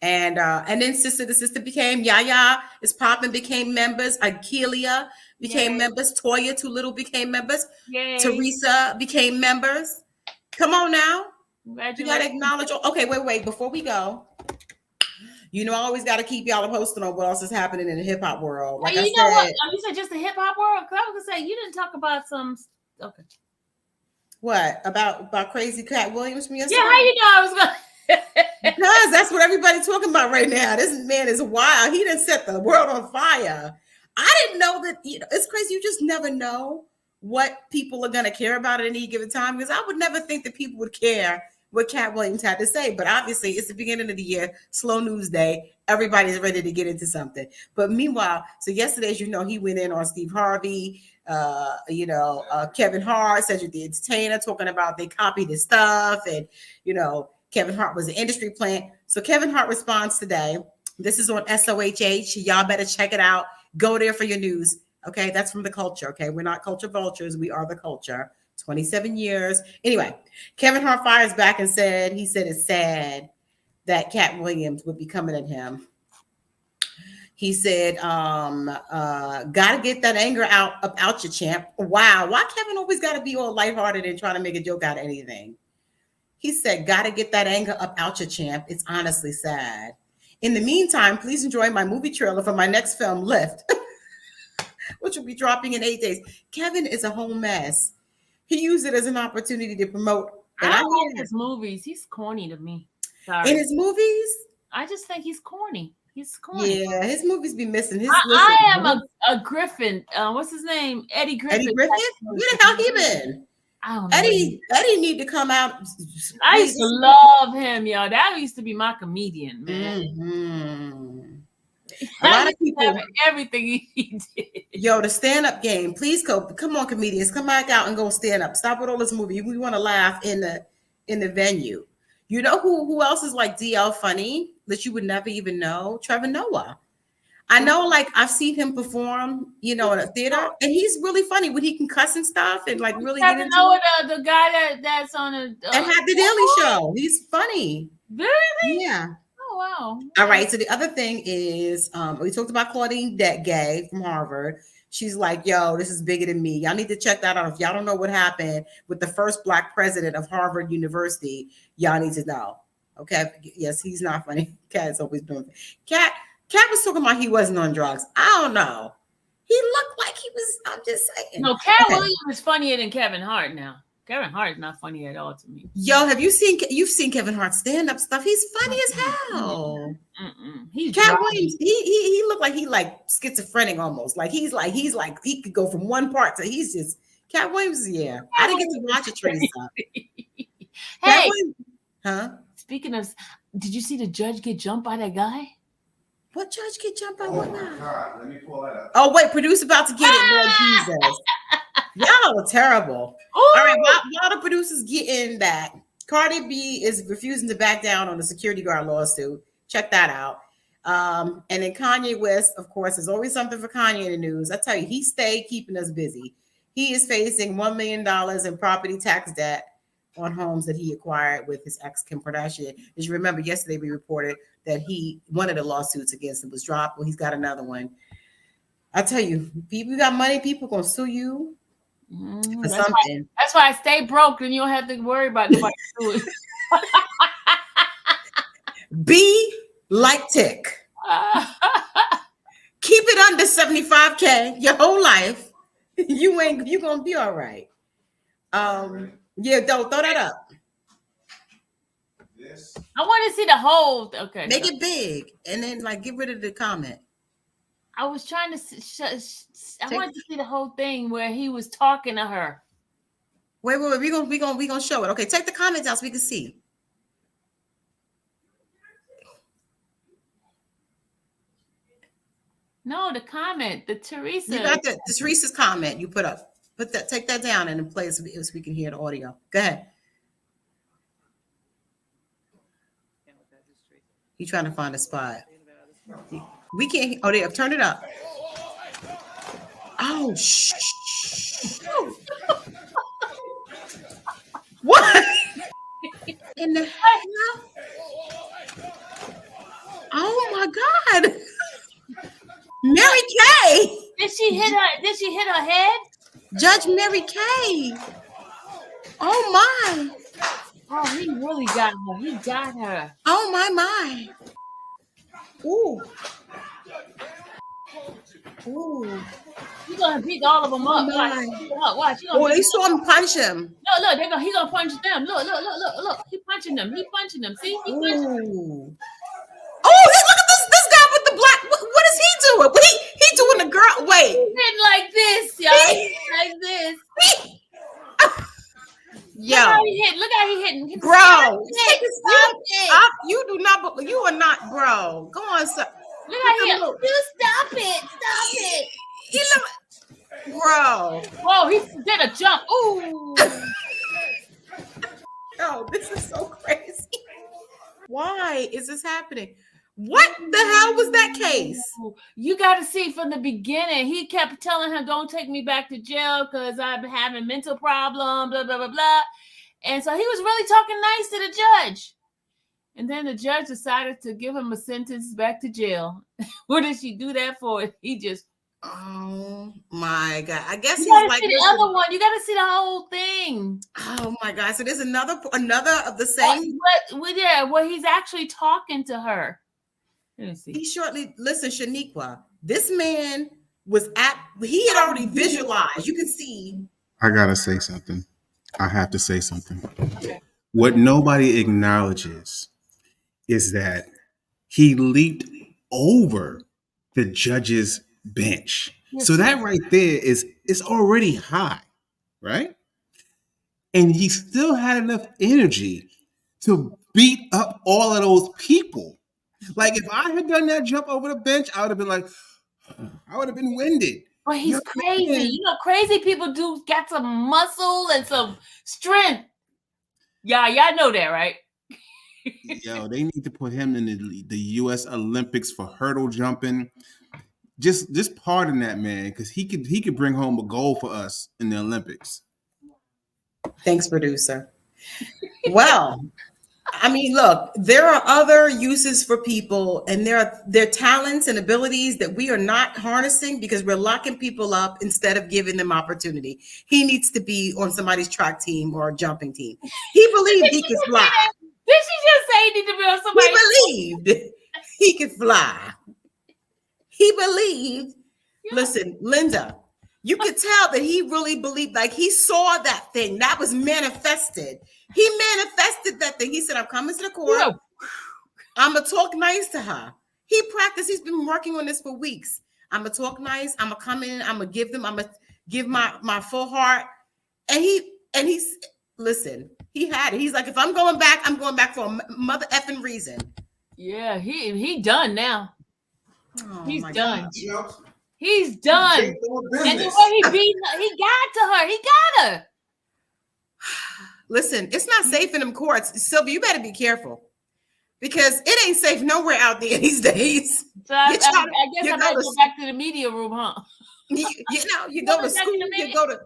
Speaker 1: And then the sister became Yaya is popping, became members. Akeelia became members. Toya, Too Little became members.
Speaker 3: Yay.
Speaker 1: Teresa became members. Come on now. You got to acknowledge. Okay, wait. Before we go, I always got to keep y'all posted on what else is happening in the hip hop world.
Speaker 3: Like you know what? You said just the hip hop world? Because I was going to say, you didn't talk about some. Okay.
Speaker 1: What? About crazy Cat Williams from yesterday?
Speaker 3: Yeah, how you know I was going to.
Speaker 1: Because that's what everybody's talking about right now. This man is wild. He done set the world on fire. I didn't know that, it's crazy. You just never know what people are going to care about at any given time, because I would never think that people would care what Cat Williams had to say. But obviously, it's the beginning of the year, slow news day. Everybody's ready to get into something. But meanwhile, so yesterday, as you know, he went in on Steve Harvey. Kevin Hart, Cedric the Entertainer, talking about they copied his stuff, and Kevin Hart was an industry plant. So Kevin Hart responds today. This is on SOHH. Y'all better check it out. Go there for your news. Okay, that's from The Culture. Okay, we're not culture vultures. We are The Culture. 27 years. Anyway, Kevin Hart fires back and said it's sad that Cat Williams would be coming at him. He said, gotta get that anger out your champ. Wow, why Kevin always gotta be all lighthearted and trying to make a joke out of anything? He said, gotta get that anger up out your champ. It's honestly sad. In the meantime, please enjoy my movie trailer for my next film, Lift, which will be dropping in 8 days. Kevin is a whole mess. He used it as an opportunity to promote.
Speaker 3: I don't like his movies. He's corny to me. Sorry.
Speaker 1: In his movies?
Speaker 3: I just think he's corny. He's corny.
Speaker 1: Yeah, his movies be missing.
Speaker 3: I am a Griffin. What's his name? Eddie Griffin.
Speaker 1: Eddie Griffin? Where the hell he been?
Speaker 3: I don't know.
Speaker 1: Eddie need to come out.
Speaker 3: I used to love him, y'all. That used to be my comedian, man.
Speaker 1: Mm-hmm. A lot of people,
Speaker 3: everything he did.
Speaker 1: Yo, the stand-up game. Please come on, comedians, come back out and go stand up. Stop with all this movie. We want to laugh in the venue. You know who else is like DL funny that you would never even know? Trevor Noah. I know, like I've seen him perform, in a theater, and he's really funny when he can cuss and stuff, and like really.
Speaker 3: Trevor Noah, the guy that's on
Speaker 1: and had the Daily Show. He's funny.
Speaker 3: Really?
Speaker 1: Yeah.
Speaker 3: Oh wow.
Speaker 1: All right. So the other thing is, we talked about Claudine Gay from Harvard. She's like, yo, this is bigger than me. Y'all need to check that out. If y'all don't know what happened with the first Black president of Harvard University, y'all need to know. Okay. Yes, he's not funny. Cat's always doing. Cat was talking about he wasn't on drugs. I don't know. He looked like he was. I'm just saying.
Speaker 3: No, Cat Williams is funnier than Kevin Hart now. Kevin Hart is not funny at all to me.
Speaker 1: Yo, have you seen? You've seen Kevin Hart stand-up stuff? He's funny as hell.
Speaker 3: He's
Speaker 1: Cat Williams. He looked like he like schizophrenic almost. Like he's like he could go from one part to he's just Cat Williams. Yeah, I didn't get to watch it. Tracy.
Speaker 3: Hey,
Speaker 1: huh?
Speaker 3: Speaking of, did you see the judge get jumped by that guy?
Speaker 1: What judge get jumped by what guy?
Speaker 2: God, let me pull that up.
Speaker 1: Oh wait, producer about to get it. Lord Jesus. Y'all are terrible. All right, while the producers get in that, Cardi B is refusing to back down on the security guard lawsuit. Check that out. And then Kanye West, of course, there's always something for Kanye in the news. I tell you, he stayed keeping us busy. He is facing $1 million in property tax debt on homes that he acquired with his ex Kim Kardashian. As you remember, yesterday we reported that one of the lawsuits against him was dropped. Well, he's got another one. I tell you, people, you got money, people gonna sue you. For something.
Speaker 3: That's why I stay broke, and you don't have to worry about nobody doing.
Speaker 1: Be like Tick. Keep it under 75K your whole life. You gonna be all right. Yeah, don't throw that up.
Speaker 2: This.
Speaker 3: I want to see the whole. Okay,
Speaker 1: make it big, and then like get rid of the comment.
Speaker 3: I was trying to. I wanted to see the whole thing where he was talking to her.
Speaker 1: Wait. We gonna show it. Okay, take the comments out so we can see.
Speaker 3: No, the comment, the Teresa.
Speaker 1: You got the Teresa's comment you put up. Take that down and then play so we can hear the audio. Go ahead. You trying to find a spot? We can't. Oh, there. Turn it up. Oh, shh. What? In the hell? Oh my God. Mary Kay.
Speaker 3: Did she hit her head?
Speaker 1: Judge Mary Kay. Oh my.
Speaker 3: Oh, he really got her. He got her.
Speaker 1: Oh my. Ooh.
Speaker 3: He's gonna beat all of them up. Watch.
Speaker 1: Oh, they saw him punch him.
Speaker 3: Look, he's gonna punch them. Look. He punching them. See? He punching them.
Speaker 1: Oh, look at this guy with the black. What is he doing? He doing the girl. Wait.
Speaker 3: He's hitting like this, y'all. Like this.
Speaker 1: Yo.
Speaker 3: Look how he hitting.
Speaker 1: Bro.
Speaker 3: Stop it.
Speaker 1: You do not. You are not, bro. Go on, sir.
Speaker 3: Look how he. You stop it.
Speaker 1: Bro.
Speaker 3: Whoa, he did a jump. Ooh.
Speaker 1: Oh, this is so crazy. Why is this happening? What the hell was that case?
Speaker 3: You got to see from the beginning. He kept telling him, "Don't take me back to jail because I'm having mental problem." Blah blah blah blah. And so he was really talking nice to the judge. And then the judge decided to give him a sentence back to jail. What did she do that for? He just.
Speaker 1: Oh my God! I guess
Speaker 3: you
Speaker 1: he's
Speaker 3: gotta
Speaker 1: like
Speaker 3: see the other one. You got to see the whole thing.
Speaker 1: Oh my God! So there's another of the same.
Speaker 3: Where he's actually talking to her. Let me see.
Speaker 1: He shortly listen, Shaniqua. This man he had already visualized. You can see.
Speaker 8: I gotta say something. I have to say something. What nobody acknowledges is that he leaped over the judge's bench.
Speaker 3: Yes,
Speaker 8: so that right there is already high, right? And he still had enough energy to beat up all of those people. Like if I had done that jump over the bench, I would have been like, I would have been winded.
Speaker 3: But he's crazy. You know, crazy people got some muscle and some strength. Yeah, y'all know that, right?
Speaker 8: Yo, they need to put him in the U.S. Olympics for hurdle jumping. Just pardon that man, because he could bring home a gold for us in the Olympics.
Speaker 1: Thanks, producer. Well, I mean, look, there are other uses for people, and there are talents and abilities that we are not harnessing because we're locking people up instead of giving them opportunity. He needs to be on somebody's track team or jumping team. He believed he could fly.
Speaker 3: Did she just say he need to be on somebody?
Speaker 1: He believed he could fly. He believed.
Speaker 3: Yeah.
Speaker 1: Listen, Linda, you could tell that he really believed, like he saw that thing that was manifested. He manifested that thing. He said, I'm coming to the court.
Speaker 3: Yeah.
Speaker 1: I'm going to talk nice to her. He practiced. He's been working on this for weeks. I'm going to talk nice. I'm going to come in. I'm going to give my full heart. And he's, listen, he had it. He's like, if I'm going back for a mother effing reason.
Speaker 3: Yeah, he done now.
Speaker 1: Oh,
Speaker 3: He's
Speaker 1: my
Speaker 3: done.
Speaker 1: God.
Speaker 3: He's done. And the way he beat, he got to her. He got her.
Speaker 1: Listen, it's not safe in them courts. Sylvia, you better be careful because it ain't safe nowhere out there these days.
Speaker 3: So I guess I better go back to the media room, huh?
Speaker 1: You go to school, you go to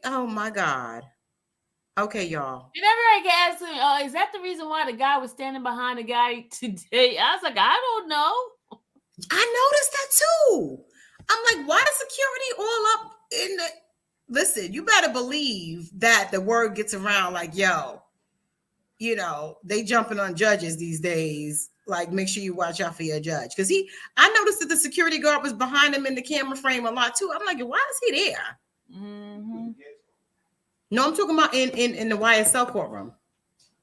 Speaker 1: oh my God. Okay, y'all.
Speaker 3: You never get asked me, is that the reason why the guy was standing behind the guy today? I was like, I don't know.
Speaker 1: I noticed that too. I'm like, why the security all up in the... Listen, you better believe that the word gets around like, yo, they jumping on judges these days. Like, make sure you watch out for your judge. Because I noticed that the security guard was behind him in the camera frame a lot too. I'm like, why is he there?
Speaker 3: Mm-hmm.
Speaker 1: No, I'm talking about in the YSL courtroom.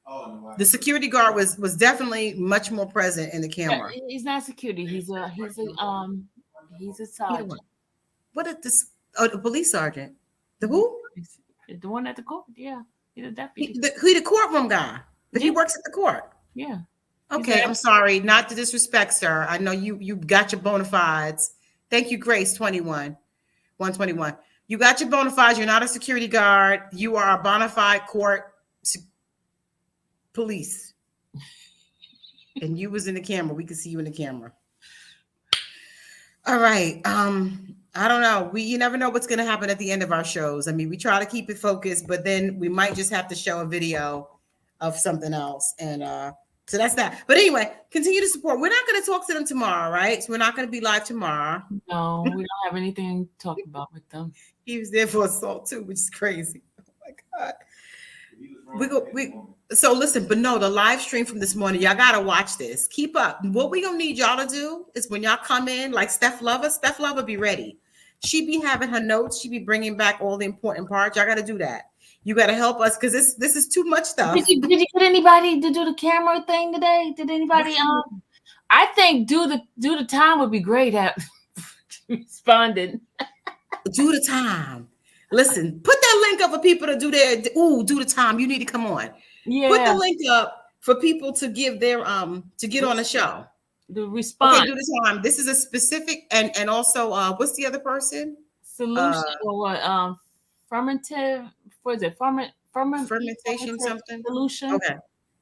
Speaker 1: Oh, the security guard was definitely much more present in the camera.
Speaker 3: He's not security. He's a sergeant.
Speaker 1: What is this? Oh, the police sergeant. The who?
Speaker 3: The one at the court. Yeah, he's a deputy.
Speaker 1: The courtroom guy. But he works at the court.
Speaker 3: Yeah.
Speaker 1: Okay, I'm sorry, not to disrespect, sir. I know you got your bona fides. Thank you, Grace. 121. You got your bona fides. You're not a security guard. You are a bona fide court police. And you was in the camera. We could see you in the camera. All right. I don't know. You never know what's going to happen at the end of our shows. I mean, we try to keep it focused, but then we might just have to show a video of something else. And so that's that. But anyway, continue to support. We're not going to talk to them tomorrow, right? So we're not going to be live tomorrow.
Speaker 3: No, we don't have anything to talk about with them.
Speaker 1: He was there for assault too, which is crazy. Oh my God. So listen, but no, the live stream from this morning, y'all gotta watch this. Keep up. What we gonna need y'all to do is when y'all come in, like Steph Lover be ready. She be having her notes. She be bringing back all the important parts. Y'all gotta do that. You gotta help us because this is too much stuff.
Speaker 3: Did you get anybody to do the camera thing today? Did anybody? I think do the time would be great at responding.
Speaker 1: Do the time. Listen, put that link up for people to do do the time. You need to come on.
Speaker 3: Yeah.
Speaker 1: Put the link up for people to give their to get on the show.
Speaker 3: The response.
Speaker 1: Okay, do the time. This is a specific and also what's the other person?
Speaker 3: Solution or what? Fermentation
Speaker 1: something.
Speaker 3: Solution.
Speaker 1: Okay.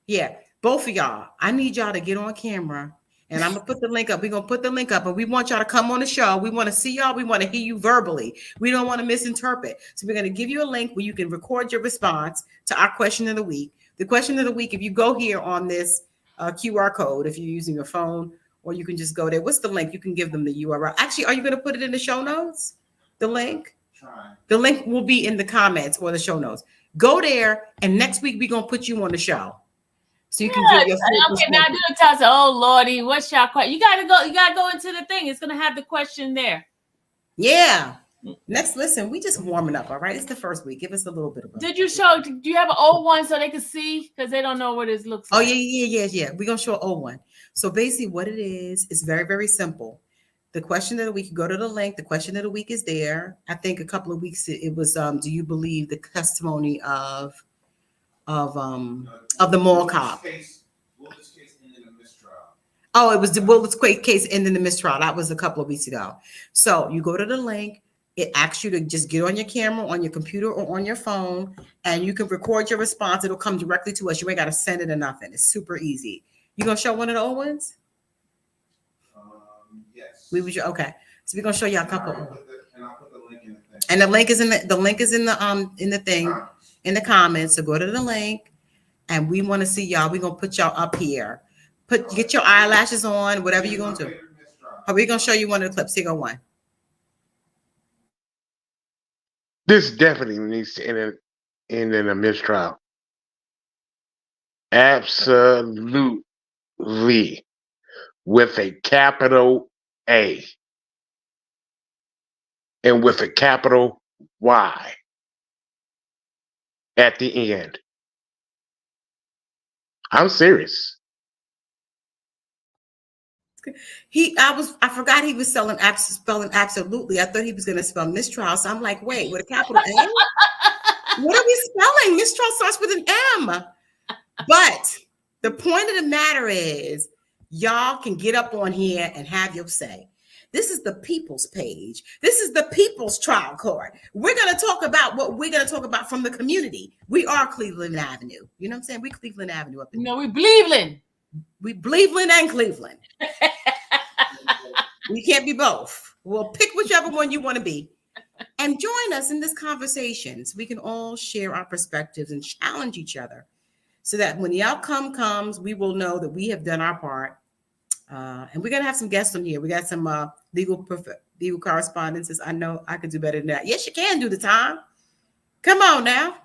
Speaker 1: Yeah. Both of y'all. I need y'all to get on camera. And I'm gonna put the link up. We're gonna put the link up, and we want y'all to come on the show. We want to see y'all. We want to hear you verbally. We don't want to misinterpret. So we're gonna give you a link where you can record your response to our question of the week. The question of the week, if you go here on this QR code, if you're using your phone, or you can just go there. What's the link? You can give them the URL. Actually, are you gonna put it in the show notes? The link? Try. The link will be in the comments or the show notes. Go there, and next week we're gonna put you on the show. So you can give your
Speaker 3: okay, now do the toss. Oh Lordy, what's your question? You gotta go into the thing. It's gonna have the question there.
Speaker 1: Yeah. Next, listen, we just warming up, all right? It's the first week. Give us a little bit of a...
Speaker 3: Do you have an old one so they can see? Because they don't know what it looks like.
Speaker 1: Oh, yeah. We're gonna show an old one. So basically what it is very, very simple. The question of the week, you go to the link, the question of the week is there. I think a couple of weeks it was do you believe the testimony of the mall cop? Will this case end in a mistrial? Oh, it was the will this case end in the mistrial. That was a couple of weeks ago. So you go to the link. It asks you to just get on your camera, on your computer, or on your phone, and you can record your response. It'll come directly to us. You ain't got to send it or nothing. It's super easy. You gonna show one of the old ones? Yes. Okay. So we're gonna show you a couple. And I'll put the link in the thing. And the link is in the thing in the comments. So go to the link and we want to see y'all. We're gonna put y'all up here. Get your eyelashes on, whatever you're gonna do. Are we gonna show you one of the clips? Here go one.
Speaker 9: This definitely needs to end in a mistrial. Absolutely. With a capital A. And with a capital Y. At the end. I'm serious.
Speaker 1: I forgot he was spelling absolutely. I thought he was gonna spell mistrial. So I'm like, wait, with a capital A? What are we spelling? Mistrial starts with an M. But the point of the matter is, y'all can get up on here and have your say. This is the people's page. This is the people's trial court. We're going to talk about what we're going to talk about from the community. We are Cleveland Avenue. You know what I'm saying? We Cleveland Avenue up in
Speaker 3: No, we Cleveland.
Speaker 1: We Cleveland and Cleveland. We can't be both. We'll pick whichever one you want to be. And join us in this conversation so we can all share our perspectives and challenge each other so that when the outcome comes, we will know that we have done our part. And we're going to have some guests on here. We got some legal correspondences. I know I could do better than that. Yes, you can do the time. Come on now.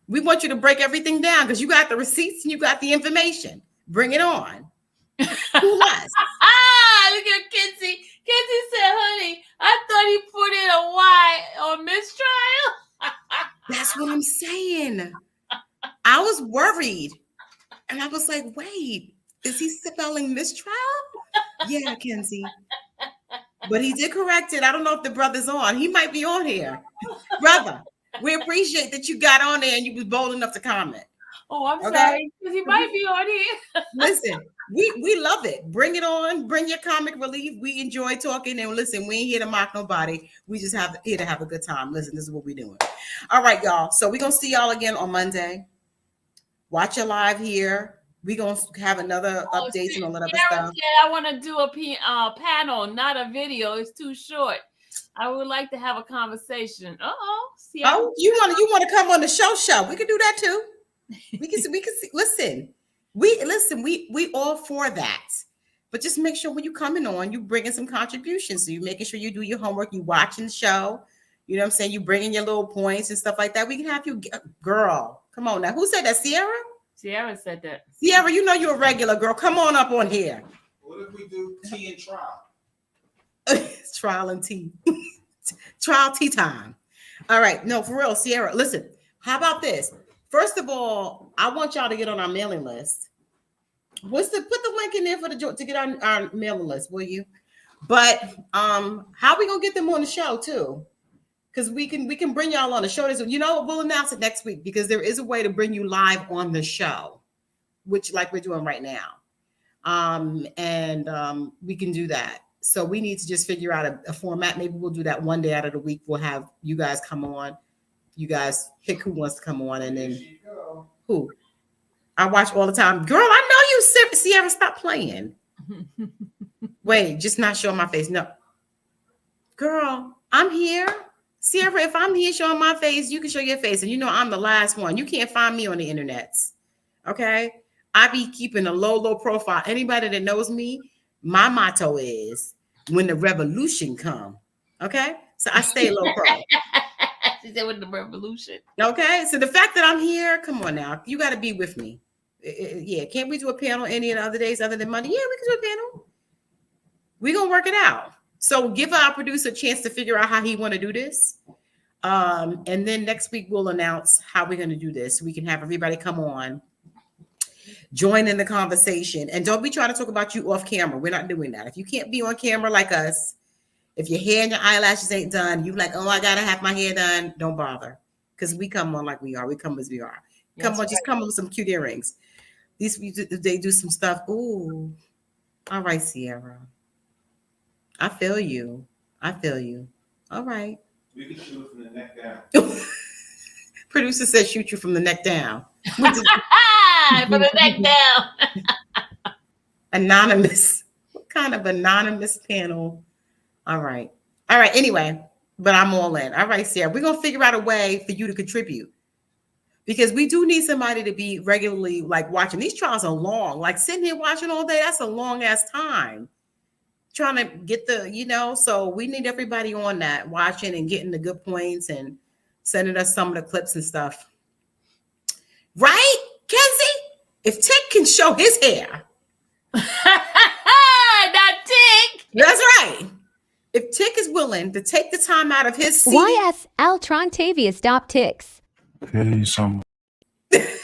Speaker 1: We want you to break everything down because you got the receipts and you got the information. Bring it on. Who was?
Speaker 3: Look at Kenzie. Kenzie said, honey, I thought he put in a Y on mistrial.
Speaker 1: That's what I'm saying. I was worried. And I was like, wait, is he spelling mistrial? Yeah, Kenzie. But he did correct it. I don't know if the brother's on. He might be on here. Brother, we appreciate that you got on there and you was bold enough to comment.
Speaker 3: Oh, I'm sorry. Because he might be on here.
Speaker 1: Listen, we love it. Bring it on. Bring your comic relief. We enjoy talking. And listen, we ain't here to mock nobody. We just here to have a good time. Listen, this is what we're doing. All right, y'all. So we're going to see y'all again on Monday. Watch your live here. We're going to have another updates and all that other stuff.
Speaker 3: Said I want to do a panel, not a video. It's too short. I would like to have a conversation. You
Speaker 1: want to come on the show? We can do that too. We can see. Listen, we all for that. But just make sure when you coming on, you bringing some contributions. So you're making sure you do your homework, you watching the show. You know what I'm saying? You bringing your little points and stuff like that. We can have you, girl. Come on now. Who said that? Sierra?
Speaker 3: Sierra said that.
Speaker 1: Sierra, you know you're a regular girl. Come on up on here.
Speaker 8: What if we do tea and trial?
Speaker 1: Trial and tea. Trial tea time. All right. No, for real, Sierra. Listen, how about this? First of all, I want y'all to get on our mailing list. Put the link in there to get on our mailing list, will you? But how we gonna get them on the show too? Because we can bring y'all on the show. You know, we'll announce it next week because there is a way to bring you live on the show, which like we're doing right now. We can do that. So we need to just figure out a format. Maybe we'll do that one day out of the week. We'll have you guys come on. You guys pick who wants to come on, and then who I watch all the time. Girl, I know you, Sierra. Stop playing. Wait, just not showing my face. No, girl, I'm here. Sierra, if I'm here showing my face, you can show your face. And you know I'm the last one. You can't find me on the internet. Okay? I be keeping a low profile. Anybody that knows me, my motto is when the revolution come. Okay? So I stay low pro.
Speaker 3: She said with the revolution.
Speaker 1: Okay? So the fact that I'm here, come on now. You got to be with me. Yeah. Can't we do a panel any of the other days other than Monday? Yeah, we can do a panel. We're going to work it out. So give our producer a chance to figure out how he want to do this. And then next week we'll announce how we're going to do this. We can have everybody come on, join in the conversation. And don't be trying to talk about you off camera. We're not doing that. If you can't be on camera like us, if your hair and your eyelashes ain't done, you like, oh, I got to have my hair done. Don't bother. Because we come on like we are. We come as we are. Come on, just come on with some cute earrings. They do some stuff. Ooh. All right, Sierra. I feel you. All right.
Speaker 8: We can shoot from the neck down.
Speaker 1: Producer said shoot you from the neck down.
Speaker 3: From the neck down.
Speaker 1: Anonymous. What kind of anonymous panel? All right. Anyway, but I'm all in. All right, Sarah. We're going to figure out a way for you to contribute. because we do need somebody to be regularly like watching. These trials are long. Like sitting here watching all day, that's a long ass time. Trying to get the, so we need everybody on that watching and getting the good points and sending us some of the clips and stuff. Right, Kenzie? If Tick can show his hair.
Speaker 3: Not Tick.
Speaker 1: That's right. If Tick is willing to take the time out of his CD.
Speaker 4: YSL Trontavius Optics.
Speaker 5: Tell you something.
Speaker 1: If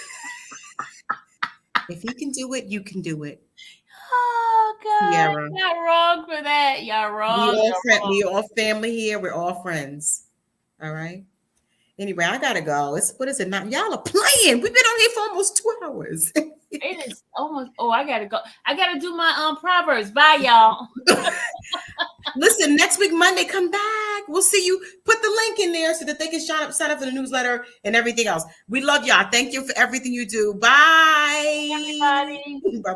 Speaker 1: he can do it, you can do it.
Speaker 3: Oh God,
Speaker 1: Sierra.
Speaker 3: y'all wrong for that. Y'all wrong.
Speaker 1: We all family here. We're all friends. All right. Anyway, I gotta go. What is it now? Y'all are playing. We've been on here for almost 2 hours.
Speaker 3: It is almost. Oh, I gotta go. I gotta do my Proverbs. Bye, y'all.
Speaker 1: Listen, next week Monday, come back. We'll see you. Put the link in there so that they can sign up for the newsletter and everything else. We love y'all. Thank you for everything you do. Bye.
Speaker 3: Everybody.
Speaker 1: Bye.